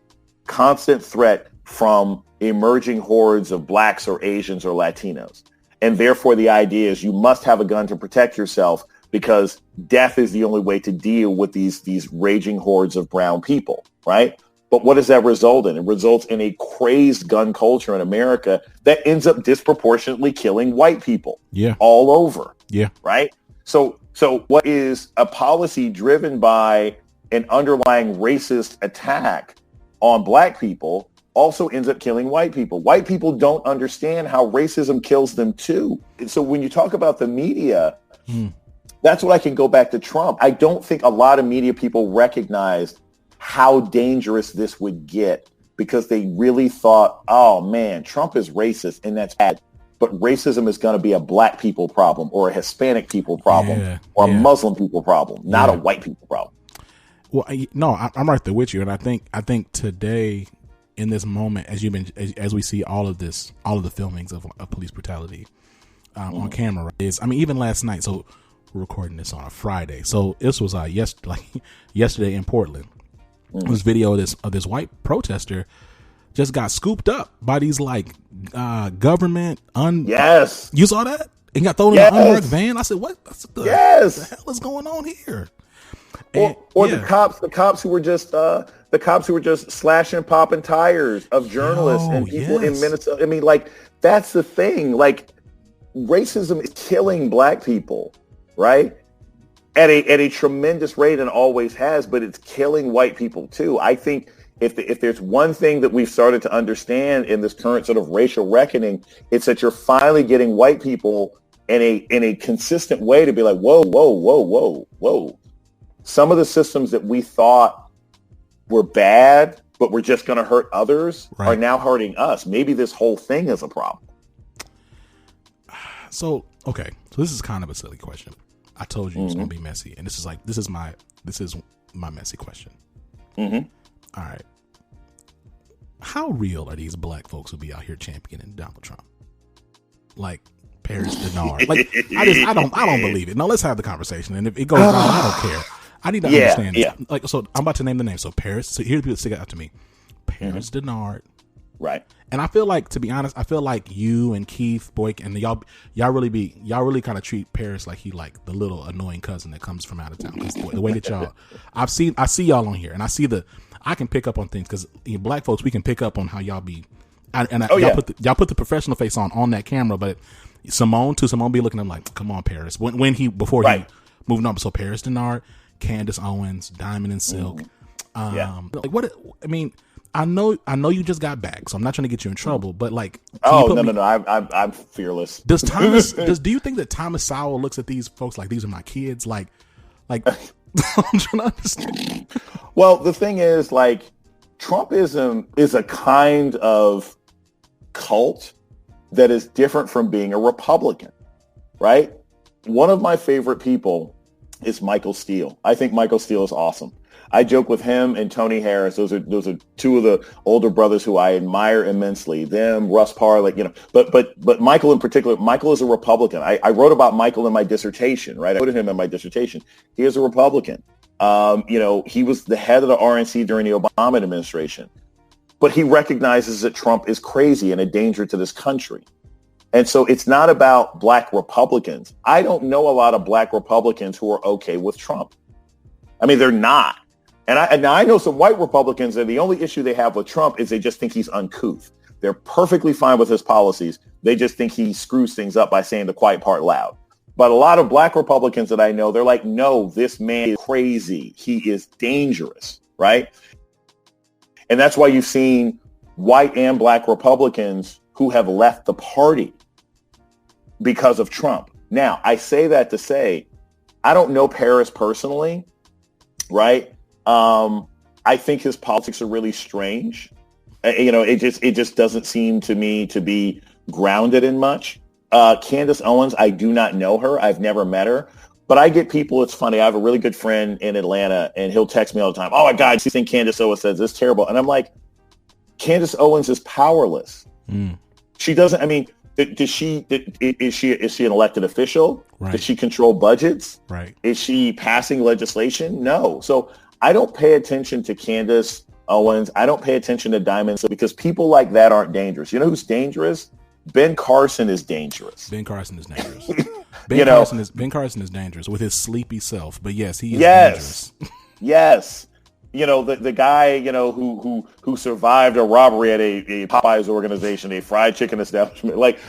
[SPEAKER 3] from emerging hordes of blacks or Asians or Latinos. And therefore, the idea is you must have a gun to protect yourself because death is the only way to deal with these raging hordes of brown people, right? But what does that result in? It results in a crazed gun culture in America that ends up disproportionately killing white people all over.
[SPEAKER 1] Yeah.
[SPEAKER 3] Right? So what is a policy driven by an underlying racist attack on black people also ends up killing white people. White people don't understand how racism kills them too. And so when you talk about the media, that's what I can go back to Trump. I don't think a lot of media people recognized how dangerous this would get because they really thought, oh man, Trump is racist and that's bad. But racism is going to be a black people problem or a Hispanic people problem or a Muslim people problem, not a white people problem.
[SPEAKER 1] Well, I'm right there with you. And I think today in this moment, as we see all of the filmings of police brutality on camera, even last night. So we're recording this on a Friday. So this was yesterday in Portland. It was video of this white protester just got scooped up by these government
[SPEAKER 3] Yes.
[SPEAKER 1] You saw that? And got thrown in an unmarked van. I said, what the hell is going on here?
[SPEAKER 3] Or the cops who were just slashing, popping tires of journalists and people in Minnesota. I mean, that's the thing. Racism is killing black people, right? At a tremendous rate and always has, but it's killing white people too. I think if there's one thing that we've started to understand in this current sort of racial reckoning, it's that you're finally getting white people in a consistent way to be like, whoa. Some of the systems that we thought were bad, but were just going to hurt others are now hurting us. Maybe this whole thing is a problem.
[SPEAKER 1] So this is kind of a silly question. I told you it was going to be messy, and this is my messy question.
[SPEAKER 3] Mm-hmm.
[SPEAKER 1] All right, how real are these black folks who be out here championing Donald Trump? Like Paris Denard. I don't believe it. No, let's have the conversation, and if it goes wrong, I don't care. I need to understand this. So I'm about to name the name. So Paris. So here's the people that stick out to me. Paris Denard.
[SPEAKER 3] Right.
[SPEAKER 1] And I feel like, to be honest, you and Keith Boyk and y'all really kind of treat Paris like he the little annoying cousin that comes from out of town. The way that I see y'all on here, and I can pick up on things because black folks, we can pick up on how y'all be. Y'all put the professional face on that camera, but Simone be looking at him like, come on, Paris. Before he moved on. So Paris Denard, Candace Owens, Diamond and Silk. I know you just got back, so I'm not trying to get you in trouble, but
[SPEAKER 3] no, I'm fearless.
[SPEAKER 1] Do you think that Thomas Sowell looks at these folks like these are my kids? Like I'm trying to understand.
[SPEAKER 3] Well, the thing is, Trumpism is a kind of cult that is different from being a Republican, right? One of my favorite people is Michael Steele. I think Michael Steele is awesome. I joke with him and Tony Harris. Those are two of the older brothers who I admire immensely. Them, Russ Parr, but Michael in particular. Michael is a Republican. I wrote about Michael in my dissertation, right? I put him in my dissertation. He is a Republican. He was the head of the RNC during the Obama administration, but he recognizes that Trump is crazy and a danger to this country. And so it's not about black Republicans. I don't know a lot of black Republicans who are okay with Trump. I mean, they're not. And I know some white Republicans, and the only issue they have with Trump is they just think he's uncouth. They're perfectly fine with his policies. They just think he screws things up by saying the quiet part loud. But a lot of black Republicans that I know, they're like, no, this man is crazy. He is dangerous, right? And that's why you've seen white and black Republicans who have left the party because of Trump. Now, I say that to say, I don't know Paris personally, right? I think his politics are really strange. It just doesn't seem to me to be grounded in much. Candace Owens, I do not know her. I've never met her. But I get people, it's funny, I have a really good friend in Atlanta, and he'll text me all the time, oh my God, you think Candace Owens says this is terrible? And I'm like, Candace Owens is powerless. She doesn't, I mean, is she an elected official?
[SPEAKER 1] Right.
[SPEAKER 3] Does she control budgets?
[SPEAKER 1] Right.
[SPEAKER 3] Is she passing legislation? No. So I don't pay attention to Candace Owens. I don't pay attention to Diamond because people like that aren't dangerous. You know who's dangerous? Ben Carson is dangerous.
[SPEAKER 1] Ben Carson is dangerous. Ben Carson is dangerous with his sleepy self. But yes, he is dangerous.
[SPEAKER 3] Yes. The guy, who survived a robbery at a Popeyes organization, a fried chicken establishment. Like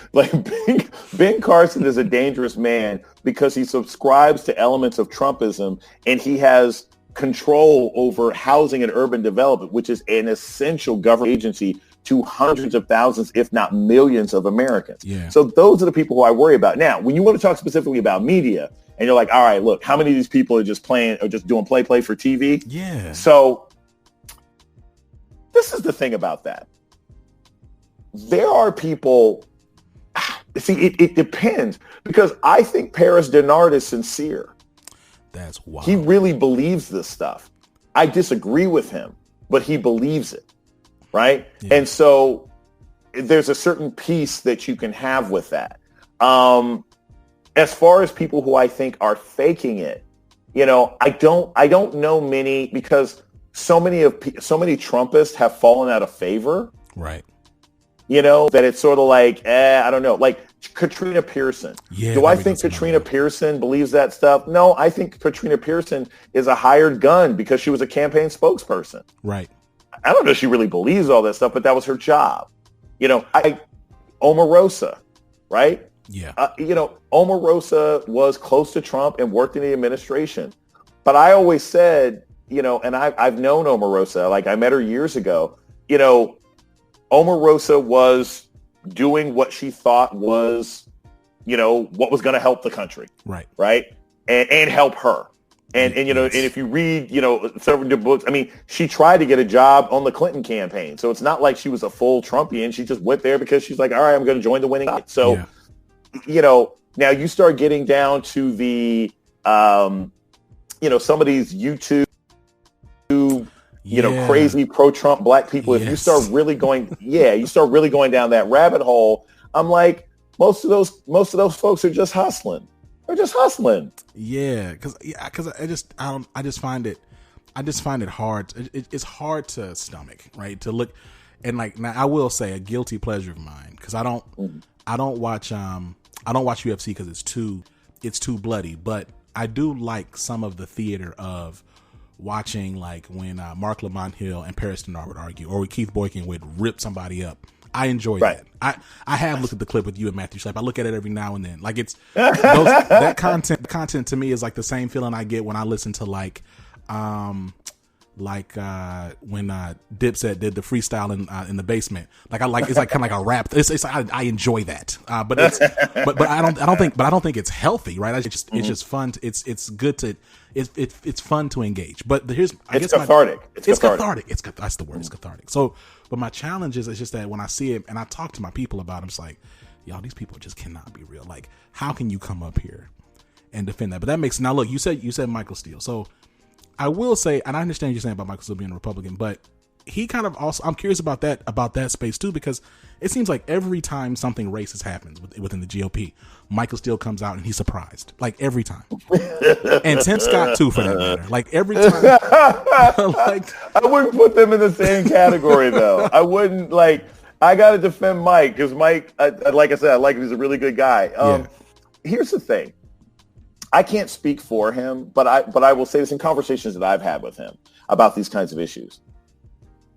[SPEAKER 3] Ben Carson is a dangerous man because he subscribes to elements of Trumpism, and he has control over housing and urban development, which is an essential government agency to hundreds of thousands, if not millions of Americans.
[SPEAKER 1] Yeah.
[SPEAKER 3] So those are the people who I worry about. Now, when you want to talk specifically about media, and you're like, all right, look, how many of these people are just playing or just doing play for TV?
[SPEAKER 1] Yeah.
[SPEAKER 3] So this is the thing about that. There are people, see, it depends, because I think Paris Denard is sincere.
[SPEAKER 1] That's wild.
[SPEAKER 3] He really believes this stuff. I disagree with him, but he believes it, right? Yeah. And so there's a certain piece that you can have with that. As far as people who I think are faking it, I don't know many, because so many Trumpists have fallen out of favor.
[SPEAKER 1] Right.
[SPEAKER 3] That it's sort of like, I don't know, like Katrina Pearson.
[SPEAKER 1] Yeah,
[SPEAKER 3] do I think Katrina Pearson believes that stuff? No, I think Katrina Pearson is a hired gun because she was a campaign spokesperson.
[SPEAKER 1] Right.
[SPEAKER 3] I don't know if she really believes all that stuff, but that was her job. Omarosa, right?
[SPEAKER 1] Yeah.
[SPEAKER 3] Omarosa was close to Trump and worked in the administration. But I always said, and I've known Omarosa, like I met her years ago, Omarosa was doing what she thought was, what was going to help the country.
[SPEAKER 1] Right.
[SPEAKER 3] Right. And help her. And if you read, several books, I mean, she tried to get a job on the Clinton campaign. So it's not like she was a full Trumpian. She just went there because she's like, all right, I'm going to join the winning side. So, now you start getting down to the, some of these YouTube, crazy pro-Trump black people. If you start really going down that rabbit hole, I'm like, most of those folks are just hustling. They're just hustling.
[SPEAKER 1] Yeah, because I just find it hard. It's hard to stomach, right? To look, and like, now I will say a guilty pleasure of mine, because I don't watch UFC because it's too bloody, but I do like some of the theater of watching, like when Mark Lamont Hill and Paris Denard would argue, or Keith Boykin would rip somebody up. I enjoy that. I have looked at the clip with you and Matthew Schlepp. I look at it every now and then. Like that content to me is like the same feeling I get when I listen to when Dipset did the freestyle in the basement. It's like kind of like a rap. I enjoy that. But I don't think it's healthy, right? It's just fun. It's good to it's fun to engage. But it's cathartic. It's cathartic. That's the word. It's cathartic. So, but my challenge is, it's just that when I see it and I talk to my people about it, it's like, y'all, these people just cannot be real. Like, how can you come up here and defend that? But that makes, now look, you said Michael Steele. So I will say, and I understand what you're saying about Michael Steele being a Republican, but he kind of also, I'm curious about that space too, because it seems like every time something racist happens within the GOP, Michael Steele comes out and he's surprised, like every time. And Tim Scott too, for that matter. Like every time. Like,
[SPEAKER 3] I wouldn't put them in the same category though. I wouldn't I got to defend Mike because Mike, like I said, I like him. He's a really good guy. Here's the thing. I can't speak for him, but I will say this in conversations that I've had with him about these kinds of issues.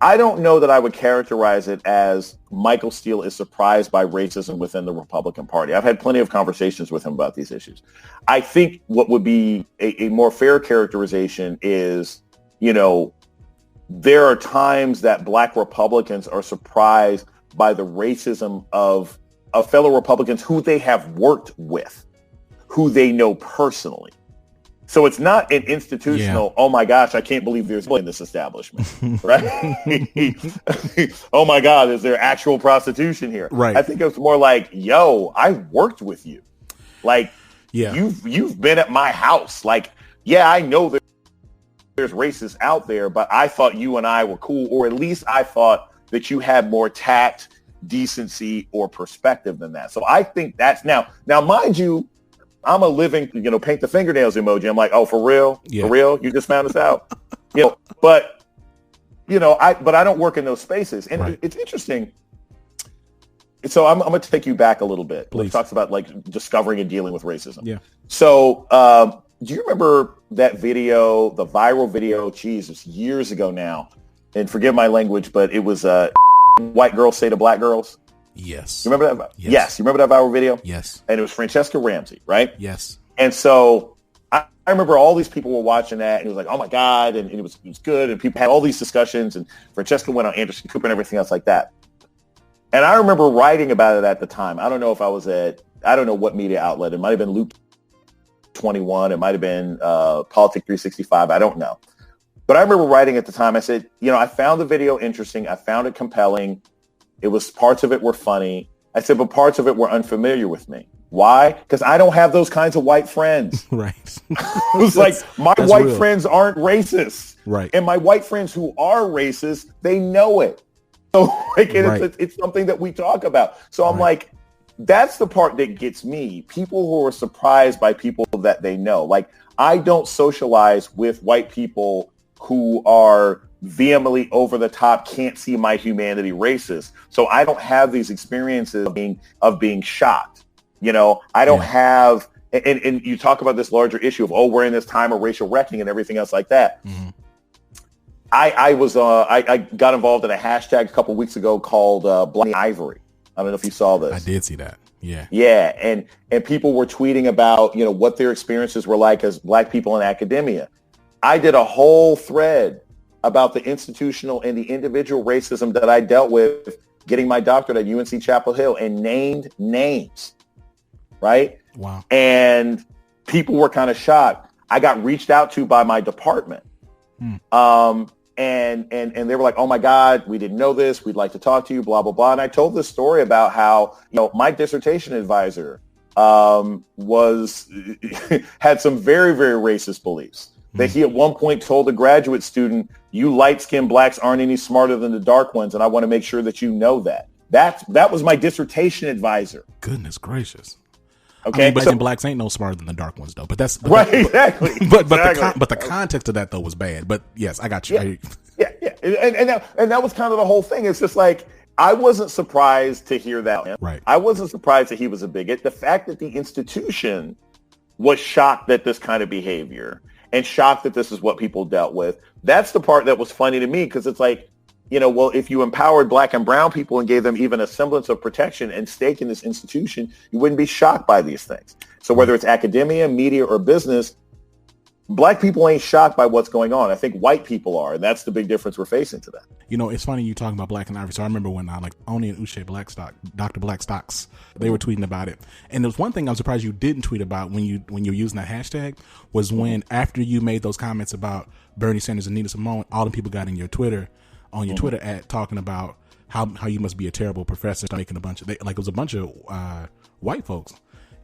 [SPEAKER 3] I don't know that I would characterize it as Michael Steele is surprised by racism within the Republican Party. I've had plenty of conversations with him about these issues. I think what would be a more fair characterization is, there are times that Black Republicans are surprised by the racism of fellow Republicans who they have worked with, who they know personally. So it's not an institutional, oh my gosh, I can't believe there's in this establishment, right? Oh my God, is there actual prostitution here?
[SPEAKER 1] Right.
[SPEAKER 3] I think it's more like, yo, I worked with you. Like, you've been at my house. Like, yeah, I know that there's racists out there, but I thought you and I were cool, or at least I thought that you had more tact, decency, or perspective than that. So I think that's now mind you, I'm a living, paint the fingernails emoji. I'm like, oh, for real? Yeah. For real? You just found us out? But I don't work in those spaces. And It's interesting. So I'm going to take you back a little bit. Please. It talks about discovering and dealing with racism. Yeah. So do you remember that video, the viral video, it's years ago now, and forgive my language, but it was white girls say to black girls?
[SPEAKER 1] Yes.
[SPEAKER 3] You remember that? Yes. You remember that viral video?
[SPEAKER 1] Yes.
[SPEAKER 3] And it was Francesca Ramsey, right?
[SPEAKER 1] Yes.
[SPEAKER 3] And so I remember all these people were watching that, and it was like, oh my God, and it was good, and people had all these discussions, and Francesca went on Anderson Cooper and everything else like that. And I remember writing about it at the time. I don't know if I was I don't know what media outlet. It might have been Loop 21. It might have been Politic 365. I don't know. But I remember writing at the time, I said, I found the video interesting. I found it compelling. Parts of it were funny. I said, but parts of it were unfamiliar with me. Why? Because I don't have those kinds of white friends.
[SPEAKER 1] Right.
[SPEAKER 3] It was like, my white friends aren't racist.
[SPEAKER 1] Right.
[SPEAKER 3] And my white friends who are racist, they know it. So it's something that we talk about. So I'm like, that's the part that gets me. People who are surprised by people that they know. Like, I don't socialize with white people who are vehemently over the top, can't see my humanity racist. So I don't have these experiences of being shocked. I don't have, and you talk about this larger issue of, we're in this time of racial reckoning and everything else like that. Mm-hmm. I got involved in a hashtag a couple weeks ago called Black Ivory. I don't know if you saw this.
[SPEAKER 1] I did see that. Yeah.
[SPEAKER 3] Yeah. And people were tweeting about, what their experiences were like as Black people in academia. I did a whole thread about the institutional and the individual racism that I dealt with getting my doctorate at UNC Chapel Hill, and named names. Right?
[SPEAKER 1] Wow.
[SPEAKER 3] And people were kind of shocked. I got reached out to by my department. And they were like, oh my God, we didn't know this. We'd like to talk to you, blah, blah, blah. And I told this story about how, my dissertation advisor had some very, very racist beliefs. That he at one point told a graduate student, you light-skinned blacks aren't any smarter than the dark ones, and I want to make sure that you know that. That was my dissertation advisor.
[SPEAKER 1] Goodness gracious.
[SPEAKER 3] Okay,
[SPEAKER 1] black and blacks ain't no smarter than the dark ones, though. But that's
[SPEAKER 3] right, exactly.
[SPEAKER 1] But the context of that though was bad. But yes, I got you.
[SPEAKER 3] Yeah. And that was kind of the whole thing. It's just like, I wasn't surprised to hear that.
[SPEAKER 1] Right.
[SPEAKER 3] I wasn't surprised that he was a bigot. The fact that the institution was shocked at this kind of behavior and shocked that this is what people dealt with. That's the part that was funny to me, because it's like, if you empowered Black and brown people and gave them even a semblance of protection and stake in this institution, you wouldn't be shocked by these things. So whether it's academia, media, or business, Black people ain't shocked by what's going on. I think white people are, and that's the big difference we're facing today.
[SPEAKER 1] It's funny you talking about Black and Ivory. So I remember when Oni and Uche Dr. Blackstocks, they were tweeting about it. And there was one thing I'm surprised you didn't tweet about when you were using that hashtag, was when after you made those comments about Bernie Sanders and Nina Simone, all the people got in your Twitter ad talking about how you must be a terrible professor, making it was a bunch of white folks.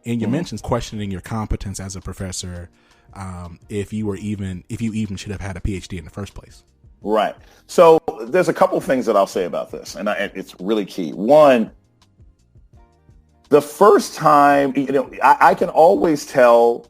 [SPEAKER 1] And you mentioned questioning your competence as a professor, if you even should have had a PhD in the first place.
[SPEAKER 3] Right. So there's a couple things that I'll say about this, and it's really key. One, the first time, I can always tell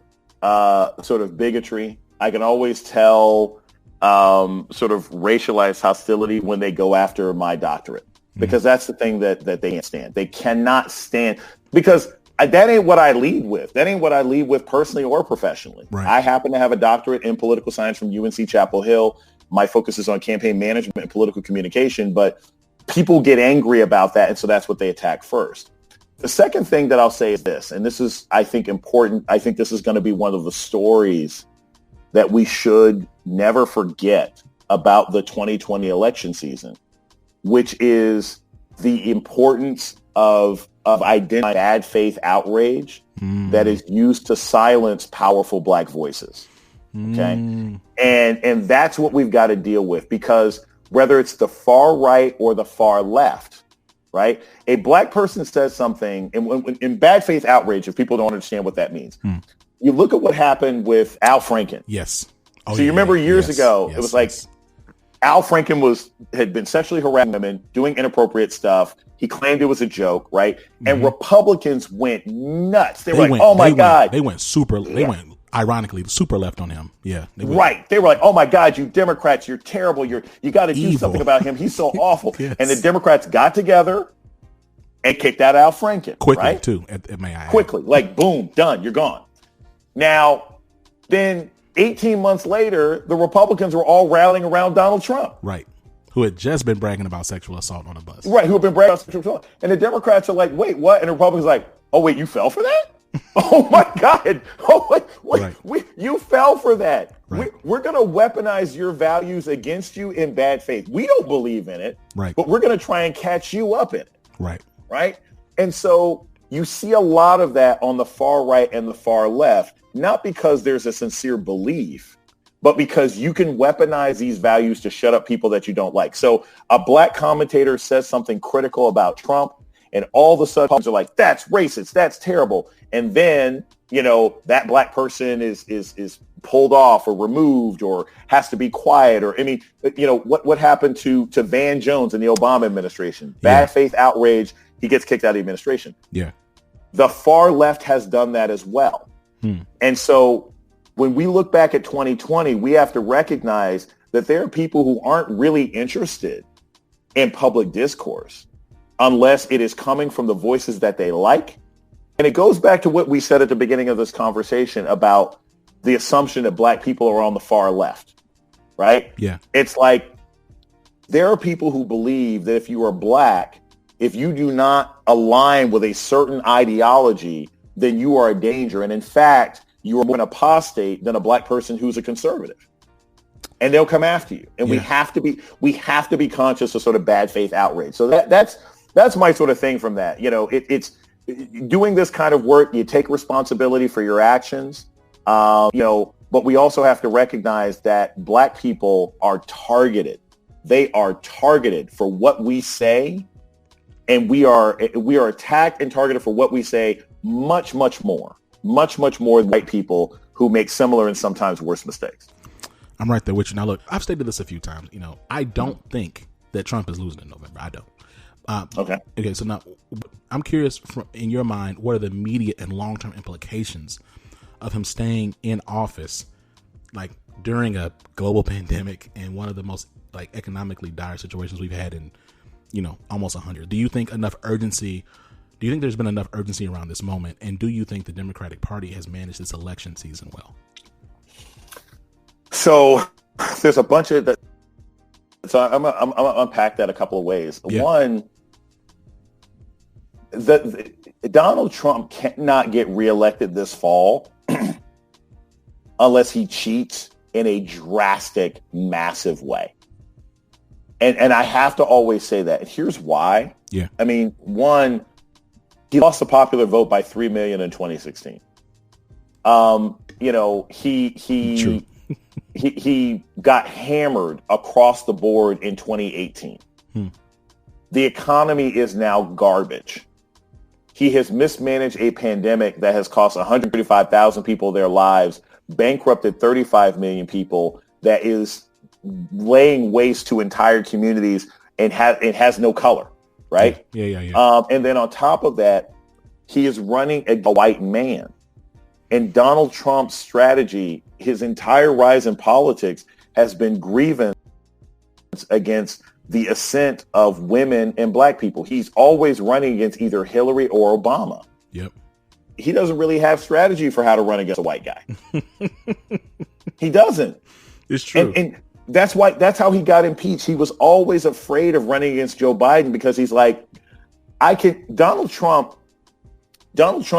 [SPEAKER 3] sort of bigotry. I can always tell sort of racialized hostility when they go after my doctorate, because that's the thing that they can't stand. They cannot stand, because that ain't what I lead with. That ain't what I lead with personally or professionally.
[SPEAKER 1] Right.
[SPEAKER 3] I happen to have a doctorate in political science from UNC Chapel Hill. My focus is on campaign management and political communication, but people get angry about that, and so that's what they attack first. The second thing that I'll say is this, and this is, I think, important. I think this is going to be one of the stories that we should never forget about the 2020 election season, which is the importance of identifying bad faith outrage that is used to silence powerful Black voices. Okay. And that's what we've got to deal with, because whether it's the far right or the far left, right? A Black person says something in bad faith outrage, if people don't understand what that means. You look at what happened with Al Franken.
[SPEAKER 1] Yes.
[SPEAKER 3] So you remember years ago, it was like Al Franken had been sexually harassing women, doing inappropriate stuff. He claimed it was a joke, right? And Republicans went nuts. They were like, "Oh my God!"
[SPEAKER 1] They went ironically super left on him. Yeah,
[SPEAKER 3] right. They were like, "Oh my God, you Democrats, you're terrible. You got to do something about him. He's so awful." Yes. And the Democrats got together and kicked out Al Franken
[SPEAKER 1] quickly,
[SPEAKER 3] right?
[SPEAKER 1] too.
[SPEAKER 3] Quickly, like boom, done. You're gone. Now, then 18 months later, the Republicans were all rallying around Donald Trump.
[SPEAKER 1] Right. Who had just been bragging about sexual assault on a bus.
[SPEAKER 3] Right. Who had been bragging about sexual assault. And the Democrats are like, wait, what? And the Republicans are like, oh, wait, you fell for that? Oh, my God. Oh, wait. Right. You fell for that. Right. We're going to weaponize your values against you in bad faith. We don't believe in it.
[SPEAKER 1] Right.
[SPEAKER 3] But we're going to try and catch you up in it.
[SPEAKER 1] Right.
[SPEAKER 3] Right. And so you see a lot of that on the far right and the far left, not because there's a sincere belief, but because you can weaponize these values to shut up people that you don't like. So a Black commentator says something critical about Trump, and all of a sudden Republicans are like, that's racist, that's terrible. And then, that Black person is pulled off or removed or has to be quiet. Or, what happened to Van Jones in the Obama administration? Bad faith outrage. He gets kicked out of the administration.
[SPEAKER 1] Yeah.
[SPEAKER 3] The far left has done that as well. And so when we look back at 2020, we have to recognize that there are people who aren't really interested in public discourse unless it is coming from the voices that they like. And it goes back to what we said at the beginning of this conversation about the assumption that Black people are on the far left, right?
[SPEAKER 1] Yeah.
[SPEAKER 3] It's like there are people who believe that if you are Black, if you do not align with a certain ideology, then you are a danger. And in fact, you are more an apostate than a Black person who's a conservative. And they'll come after you. And we have to be conscious of sort of bad faith outrage. So that's my sort of thing from that. It's doing this kind of work. You take responsibility for your actions. But we also have to recognize that Black people are targeted. They are targeted for what we say. And we are attacked and targeted for what we say much more than white people who make similar and sometimes worse mistakes.
[SPEAKER 1] I'm right there with you. Now, look, I've stated this a few times. I don't think that Trump is losing in November. I don't. Okay. So now I'm curious, in your mind, what are the immediate and long-term implications of him staying in office, like during a global pandemic and one of the most economically dire situations we've had in, almost 100? Do you think there's been enough urgency around this moment? And do you think the Democratic Party has managed this election season well?
[SPEAKER 3] So there's a bunch of that. So I'm gonna unpack that a couple of ways. Yeah. One, Donald Trump cannot get reelected this fall unless he cheats in a drastic, massive way. And I have to always say that. And here's why.
[SPEAKER 1] Yeah.
[SPEAKER 3] I mean, one, he lost the popular vote by 3 million in 2016. He got hammered across the board in 2018. The economy is now garbage. He has mismanaged a pandemic that has cost 135,000 people their lives, bankrupted 35 million people, that is laying waste to entire communities, and it has no color, right?
[SPEAKER 1] Yeah.
[SPEAKER 3] And then on top of that, he is running a white man. And Donald Trump's strategy, his entire rise in politics, has been grievance against the ascent of women and black people. He's always running against either Hillary or Obama.
[SPEAKER 1] Yep.
[SPEAKER 3] He doesn't really have strategy for how to run against a white guy. He doesn't.
[SPEAKER 1] It's true.
[SPEAKER 3] And that's how he got impeached. He was always afraid of running against Joe Biden because he's like, Donald Trump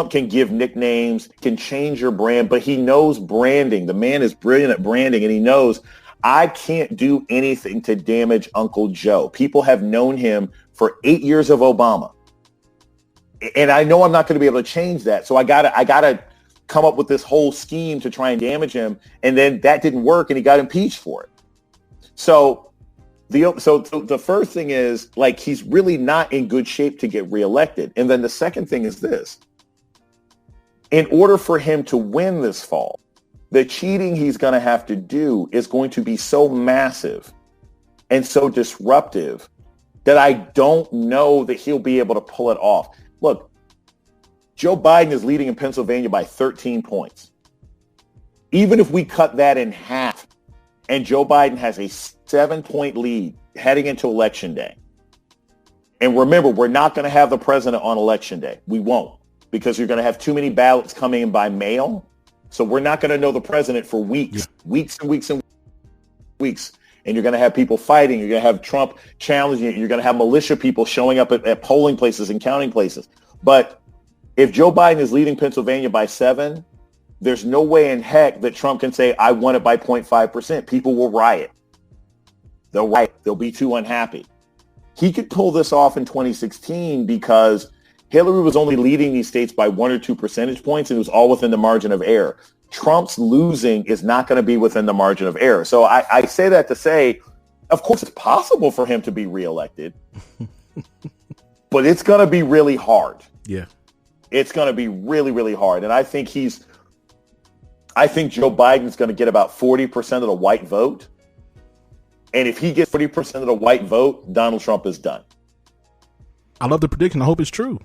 [SPEAKER 3] can give nicknames, can change your brand, but he knows branding. The man is brilliant at branding, and he knows I can't do anything to damage Uncle Joe. People have known him for 8 years of Obama. And I know I'm not going to be able to change that. So I gotta come up with this whole scheme to try and damage him. And then that didn't work, and he got impeached for it. So the first thing is, like, he's really not in good shape to get reelected. And then the second thing is this. In order for him to win this fall, the cheating he's going to have to do is going to be so massive and so disruptive that I don't know that he'll be able to pull it off. Look, Joe Biden is leading in Pennsylvania by 13 points. Even if we cut that in half and Joe Biden has a 7-point lead heading into Election Day. And remember, we're not going to have the president on Election Day. We won't, because you're going to have too many ballots coming in by mail. So we're not going to know the president for weeks. And you're going to have people fighting. You're going to have Trump challenging it. You're going to have militia people showing up at polling places and counting places. But if Joe Biden is leading Pennsylvania by 7, there's no way in heck that Trump can say, I won it by 0.5%. People will riot. They'll riot. They'll be too unhappy. He could pull this off in 2016 because Hillary was only leading these states by 1 or 2 percentage points, and it was all within the margin of error. Trump's losing is not going to be within the margin of error. So I say that to say, of course, it's possible for him to be reelected, but it's going to be really hard.
[SPEAKER 1] Yeah.
[SPEAKER 3] It's going to be really, really hard. And I think Joe Biden's going to get about 40% of the white vote. And if he gets 40% of the white vote, Donald Trump is done.
[SPEAKER 1] I love the prediction. I hope it's true.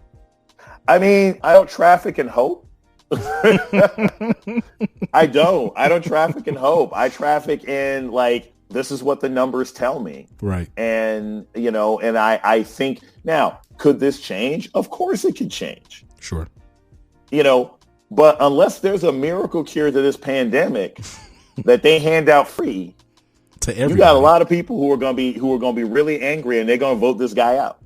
[SPEAKER 3] I mean, I don't traffic in hope. I don't traffic in hope. I traffic in, like, this is what the numbers tell me.
[SPEAKER 1] Right.
[SPEAKER 3] And, and I think, now, could this change? Of course it could change.
[SPEAKER 1] Sure.
[SPEAKER 3] But unless there's a miracle cure to this pandemic that they hand out free
[SPEAKER 1] to everybody,
[SPEAKER 3] you got a lot of people who are going to be really angry, and they're going to vote this guy out.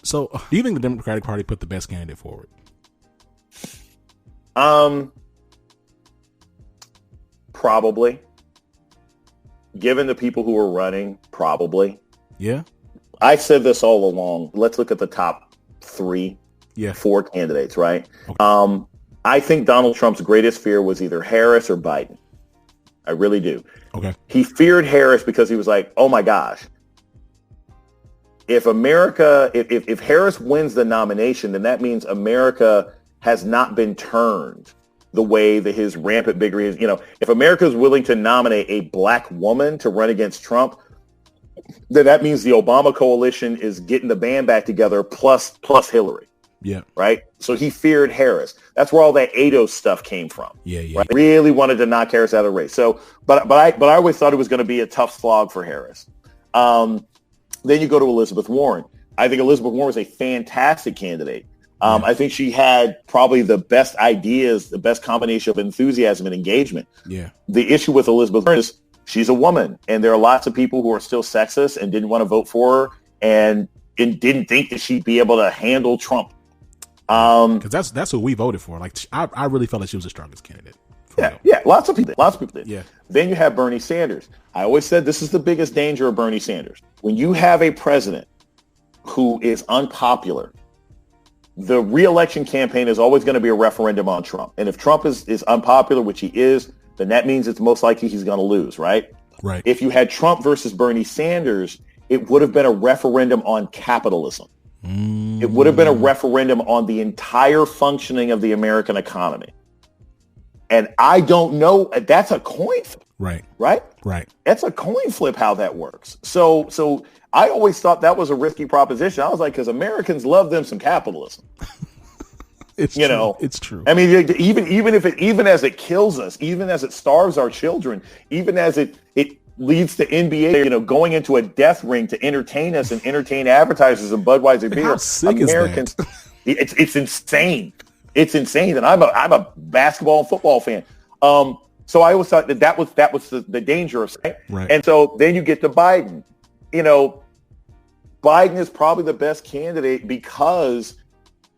[SPEAKER 1] So, do you think the Democratic Party put the best candidate forward?
[SPEAKER 3] Probably. Given the people who are running, probably.
[SPEAKER 1] Yeah.
[SPEAKER 3] I said this all along. Let's look at the top 4 candidates, right? Okay. I think Donald Trump's greatest fear was either Harris or Biden. I really do.
[SPEAKER 1] Okay.
[SPEAKER 3] He feared Harris because he was like, oh my gosh, if Harris wins the nomination, then that means America has not been turned the way that his rampant bigotry is. If America is willing to nominate a black woman to run against Trump, then that means the Obama coalition is getting the band back together plus Hillary.
[SPEAKER 1] Yeah.
[SPEAKER 3] Right. So he feared Harris. That's where all that ADOS stuff came from.
[SPEAKER 1] Yeah.
[SPEAKER 3] Right? Really wanted to knock Harris out of the race. So, but I always thought it was going to be a tough slog for Harris. Then you go to Elizabeth Warren. I think Elizabeth Warren was a fantastic candidate. I think she had probably the best ideas, the best combination of enthusiasm and engagement.
[SPEAKER 1] Yeah.
[SPEAKER 3] The issue with Elizabeth Warren is she's a woman, and there are lots of people who are still sexist and didn't want to vote for her and didn't think that she'd be able to handle Trump.
[SPEAKER 1] Because that's who we voted for. Like, I really felt like she was the strongest candidate.
[SPEAKER 3] Yeah. Lots of people did.
[SPEAKER 1] Yeah.
[SPEAKER 3] Then you have Bernie Sanders. I always said this is the biggest danger of Bernie Sanders. When you have a president who is unpopular, the re-election campaign is always going to be a referendum on Trump. And if Trump is unpopular, which he is, then that means it's most likely he's going to lose, right?
[SPEAKER 1] Right.
[SPEAKER 3] If you had Trump versus Bernie Sanders, it would have been a referendum on capitalism. It would have been a referendum on the entire functioning of the American economy. And I don't know. That's a coin flip. Right. That's a coin flip how that works. So I always thought that was a risky proposition. I was like, because Americans love them some capitalism.
[SPEAKER 1] It's true. It's true.
[SPEAKER 3] I mean, even as it kills us, even as it starves our children, even as it leads to NBA, going into a death ring to entertain us and entertain advertisers of Budweiser beer.
[SPEAKER 1] How sick
[SPEAKER 3] Americans,
[SPEAKER 1] is that?
[SPEAKER 3] It's insane. It's insane. And I'm a basketball and football fan. So I always thought that was the danger of it.
[SPEAKER 1] Right.
[SPEAKER 3] And so then you get to Biden. Biden is probably the best candidate because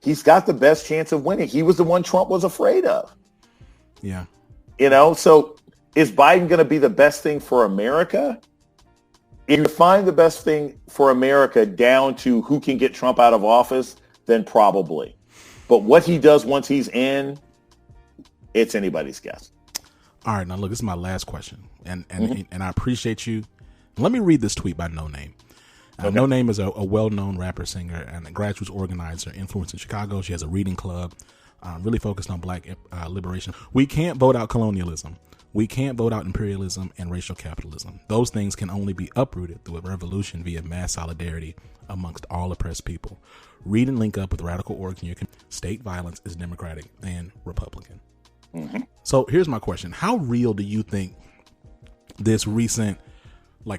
[SPEAKER 3] he's got the best chance of winning. He was the one Trump was afraid of.
[SPEAKER 1] Yeah.
[SPEAKER 3] So is Biden going to be the best thing for America? If you find the best thing for America down to who can get Trump out of office, then probably. But what he does once he's in, it's anybody's guess.
[SPEAKER 1] All right, now look, this is my last question, and I appreciate you. Let me read this tweet by No Name. Okay. No Name is a well-known rapper, singer, and a grassroots organizer, influenced in Chicago. She has a reading club, really focused on black liberation. We can't vote out colonialism. We can't vote out imperialism and racial capitalism. Those things can only be uprooted through a revolution via mass solidarity amongst all oppressed people. Read and link up with radical orgs in your community. State violence is Democratic and Republican. Mm-hmm. So here's my question. How real do you think this recent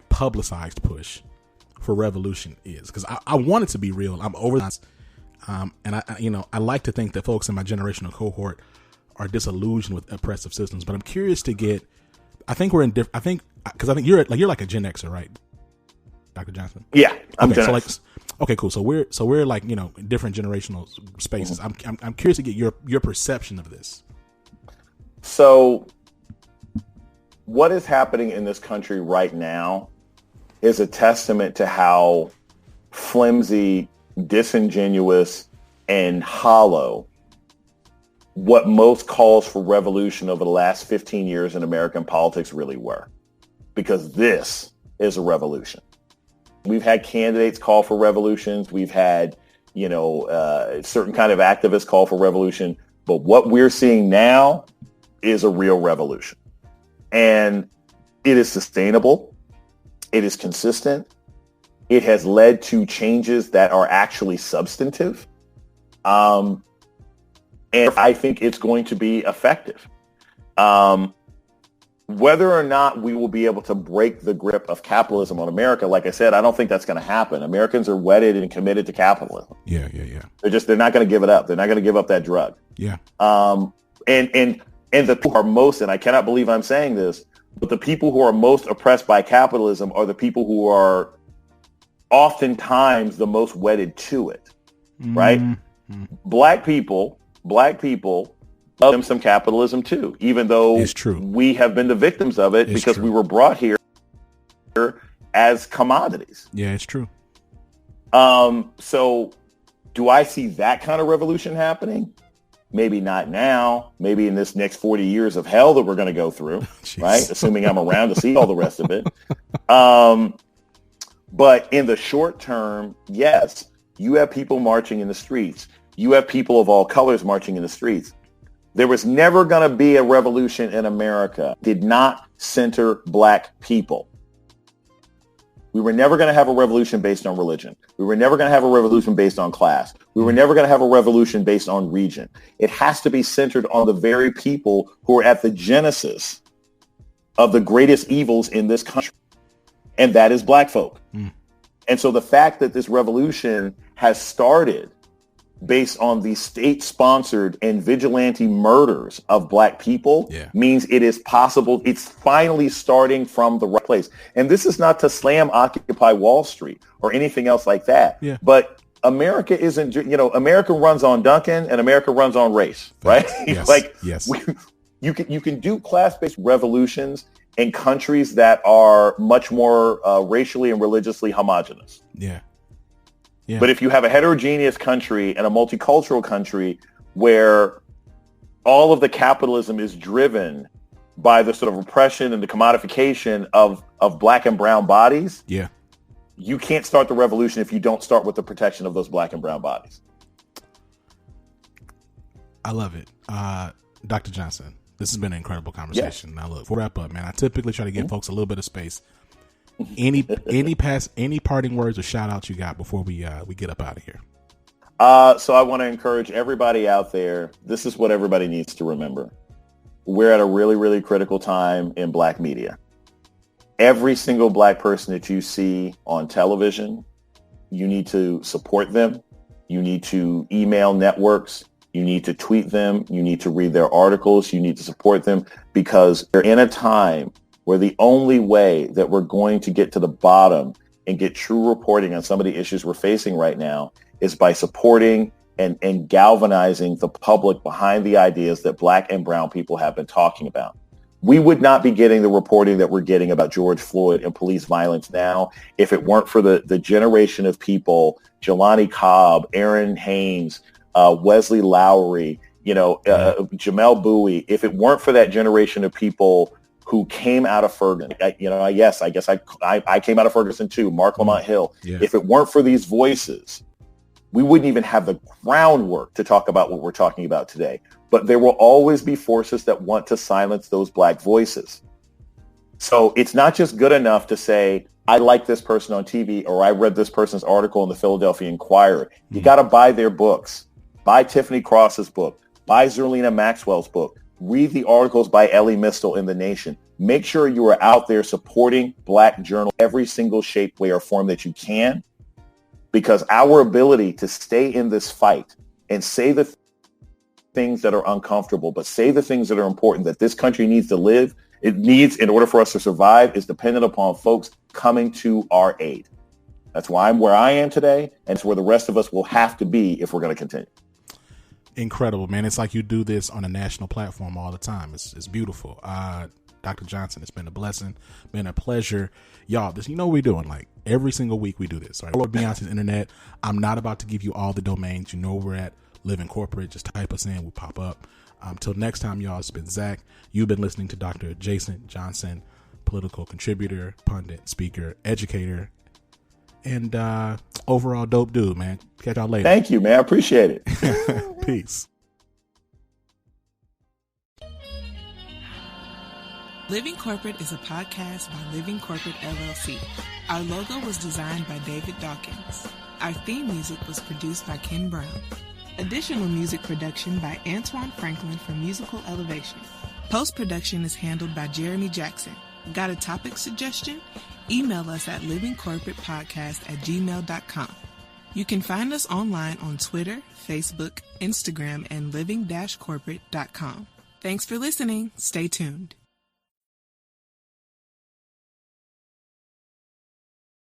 [SPEAKER 1] publicized push for revolution is? Because I want it to be real. I'm over that. And I like to think that folks in my generational cohort are disillusioned with oppressive systems, but I'm curious to get, I think we're in different, because I think you're like a Gen Xer, right? Dr. Johnson?
[SPEAKER 3] Yeah.
[SPEAKER 1] Okay, cool. So we're in different generational spaces. Mm-hmm. I'm curious to get your perception of this.
[SPEAKER 3] So what is happening in this country right now is a testament to how flimsy, disingenuous, and hollow what most calls for revolution over the last 15 years in American politics really were. Because this is a revolution. We've had candidates call for revolutions. We've had, certain kind of activists call for revolution. But what we're seeing now is a real revolution. And it is sustainable. It is consistent. It has led to changes that are actually substantive. And I think it's going to be effective. Whether or not we will be able to break the grip of capitalism on America, like I said, I don't think that's going to happen. Americans are wedded and committed to capitalism.
[SPEAKER 1] Yeah.
[SPEAKER 3] They're not going to give it up. They're not going to give up that drug.
[SPEAKER 1] Yeah.
[SPEAKER 3] And the people who are most, and I cannot believe I'm saying this, but the people who are most oppressed by capitalism are the people who are oftentimes the most wedded to it, right? Mm-hmm. Black people love them some capitalism too, even though
[SPEAKER 1] it's true.
[SPEAKER 3] We have been the victims of it because we were brought here as commodities.
[SPEAKER 1] Yeah, it's true.
[SPEAKER 3] So do I see that kind of revolution happening? Maybe not now, maybe in this next 40 years of hell that we're going to go through, right? Assuming I'm around to see all the rest of it. But in the short term, yes, you have people marching in the streets. You have people of all colors marching in the streets. There was never going to be a revolution in America that did not center black people. We were never going to have a revolution based on religion. We were never going to have a revolution based on class. We were never going to have a revolution based on region. It has to be centered on the very people who are at the genesis of the greatest evils in this country, and that is black folk. And so the fact that this revolution has started based on the state-sponsored and vigilante murders of black people means it is possible. It's finally starting from the right place. And this is not to slam Occupy Wall Street or anything else like that.
[SPEAKER 1] Yeah.
[SPEAKER 3] But America isn't, America runs on Duncan and America runs on race, right?
[SPEAKER 1] Yes.
[SPEAKER 3] You can do class-based revolutions in countries that are much more racially and religiously homogenous.
[SPEAKER 1] Yeah.
[SPEAKER 3] But if you have a heterogeneous country and a multicultural country where all of the capitalism is driven by the sort of oppression and the commodification of black and brown bodies, you can't start the revolution if you don't start with the protection of those black and brown bodies.
[SPEAKER 1] I love it. Dr. Johnson, this has been an incredible conversation. Yeah. Now look, before we wrap up, man, I typically try to give folks a little bit of space. Any parting words or shout outs you got before we get up out of here?
[SPEAKER 3] So I want to encourage everybody out there. This is what everybody needs to remember. We're at a really, really critical time in black media. Every single black person that you see on television, you need to support them. You need to email networks. You need to tweet them. You need to read their articles. You need to support them, because they're in a time where the only way that we're going to get to the bottom and get true reporting on some of the issues we're facing right now is by supporting and galvanizing the public behind the ideas that black and brown people have been talking about. We would not be getting the reporting that we're getting about George Floyd and police violence now if it weren't for the generation of people, Jelani Cobb, Aaron Haynes, Wesley Lowery, Jamel Bowie, if it weren't for that generation of people who came out of Ferguson, I came out of Ferguson too, Mark Lamont Hill. Yeah. If it weren't for these voices, we wouldn't even have the groundwork to talk about what we're talking about today. But there will always be forces that want to silence those black voices. So it's not just good enough to say, I like this person on TV, or I read this person's article in the Philadelphia Inquirer. You got to buy their books. Buy Tiffany Cross's book. Buy Zerlina Maxwell's book. Read the articles by Ellie Mistel in The Nation. Make sure you are out there supporting black journal every single shape, way, or form that you can, because our ability to stay in this fight and say the things that are uncomfortable, but say the things that are important, that this country needs to live, it needs in order for us to survive, is dependent upon folks coming to our aid. That's why I'm where I am today, and it's where the rest of us will have to be if we're going to continue.
[SPEAKER 1] Incredible, man. It's like you do this on a national platform all the time. It's beautiful. Dr. Johnson, it's been a blessing, been a pleasure. Y'all, what we're doing, like every single week we do this. All right, Lord Beyonce's internet. I'm not about to give you all the domains. We're at Living Corporate. Just type us in, we pop up. Till next time, y'all, it's been Zach. You've been listening to Dr. Jason Johnson, political contributor, pundit, speaker, educator, and overall dope dude, man. Catch y'all later.
[SPEAKER 3] Thank you, man. I appreciate it.
[SPEAKER 1] Peace.
[SPEAKER 4] Living Corporate is a podcast by Living Corporate LLC. Our logo was designed by David Dawkins. Our theme music was produced by Ken Brown. Additional music production by Antoine Franklin for Musical Elevation. Post-production is handled by Jeremy Jackson. Got a topic suggestion? Email us at livingcorporatepodcast@gmail.com. You can find us online on Twitter, Facebook, Instagram, and living-corporate.com. Thanks for listening. Stay tuned.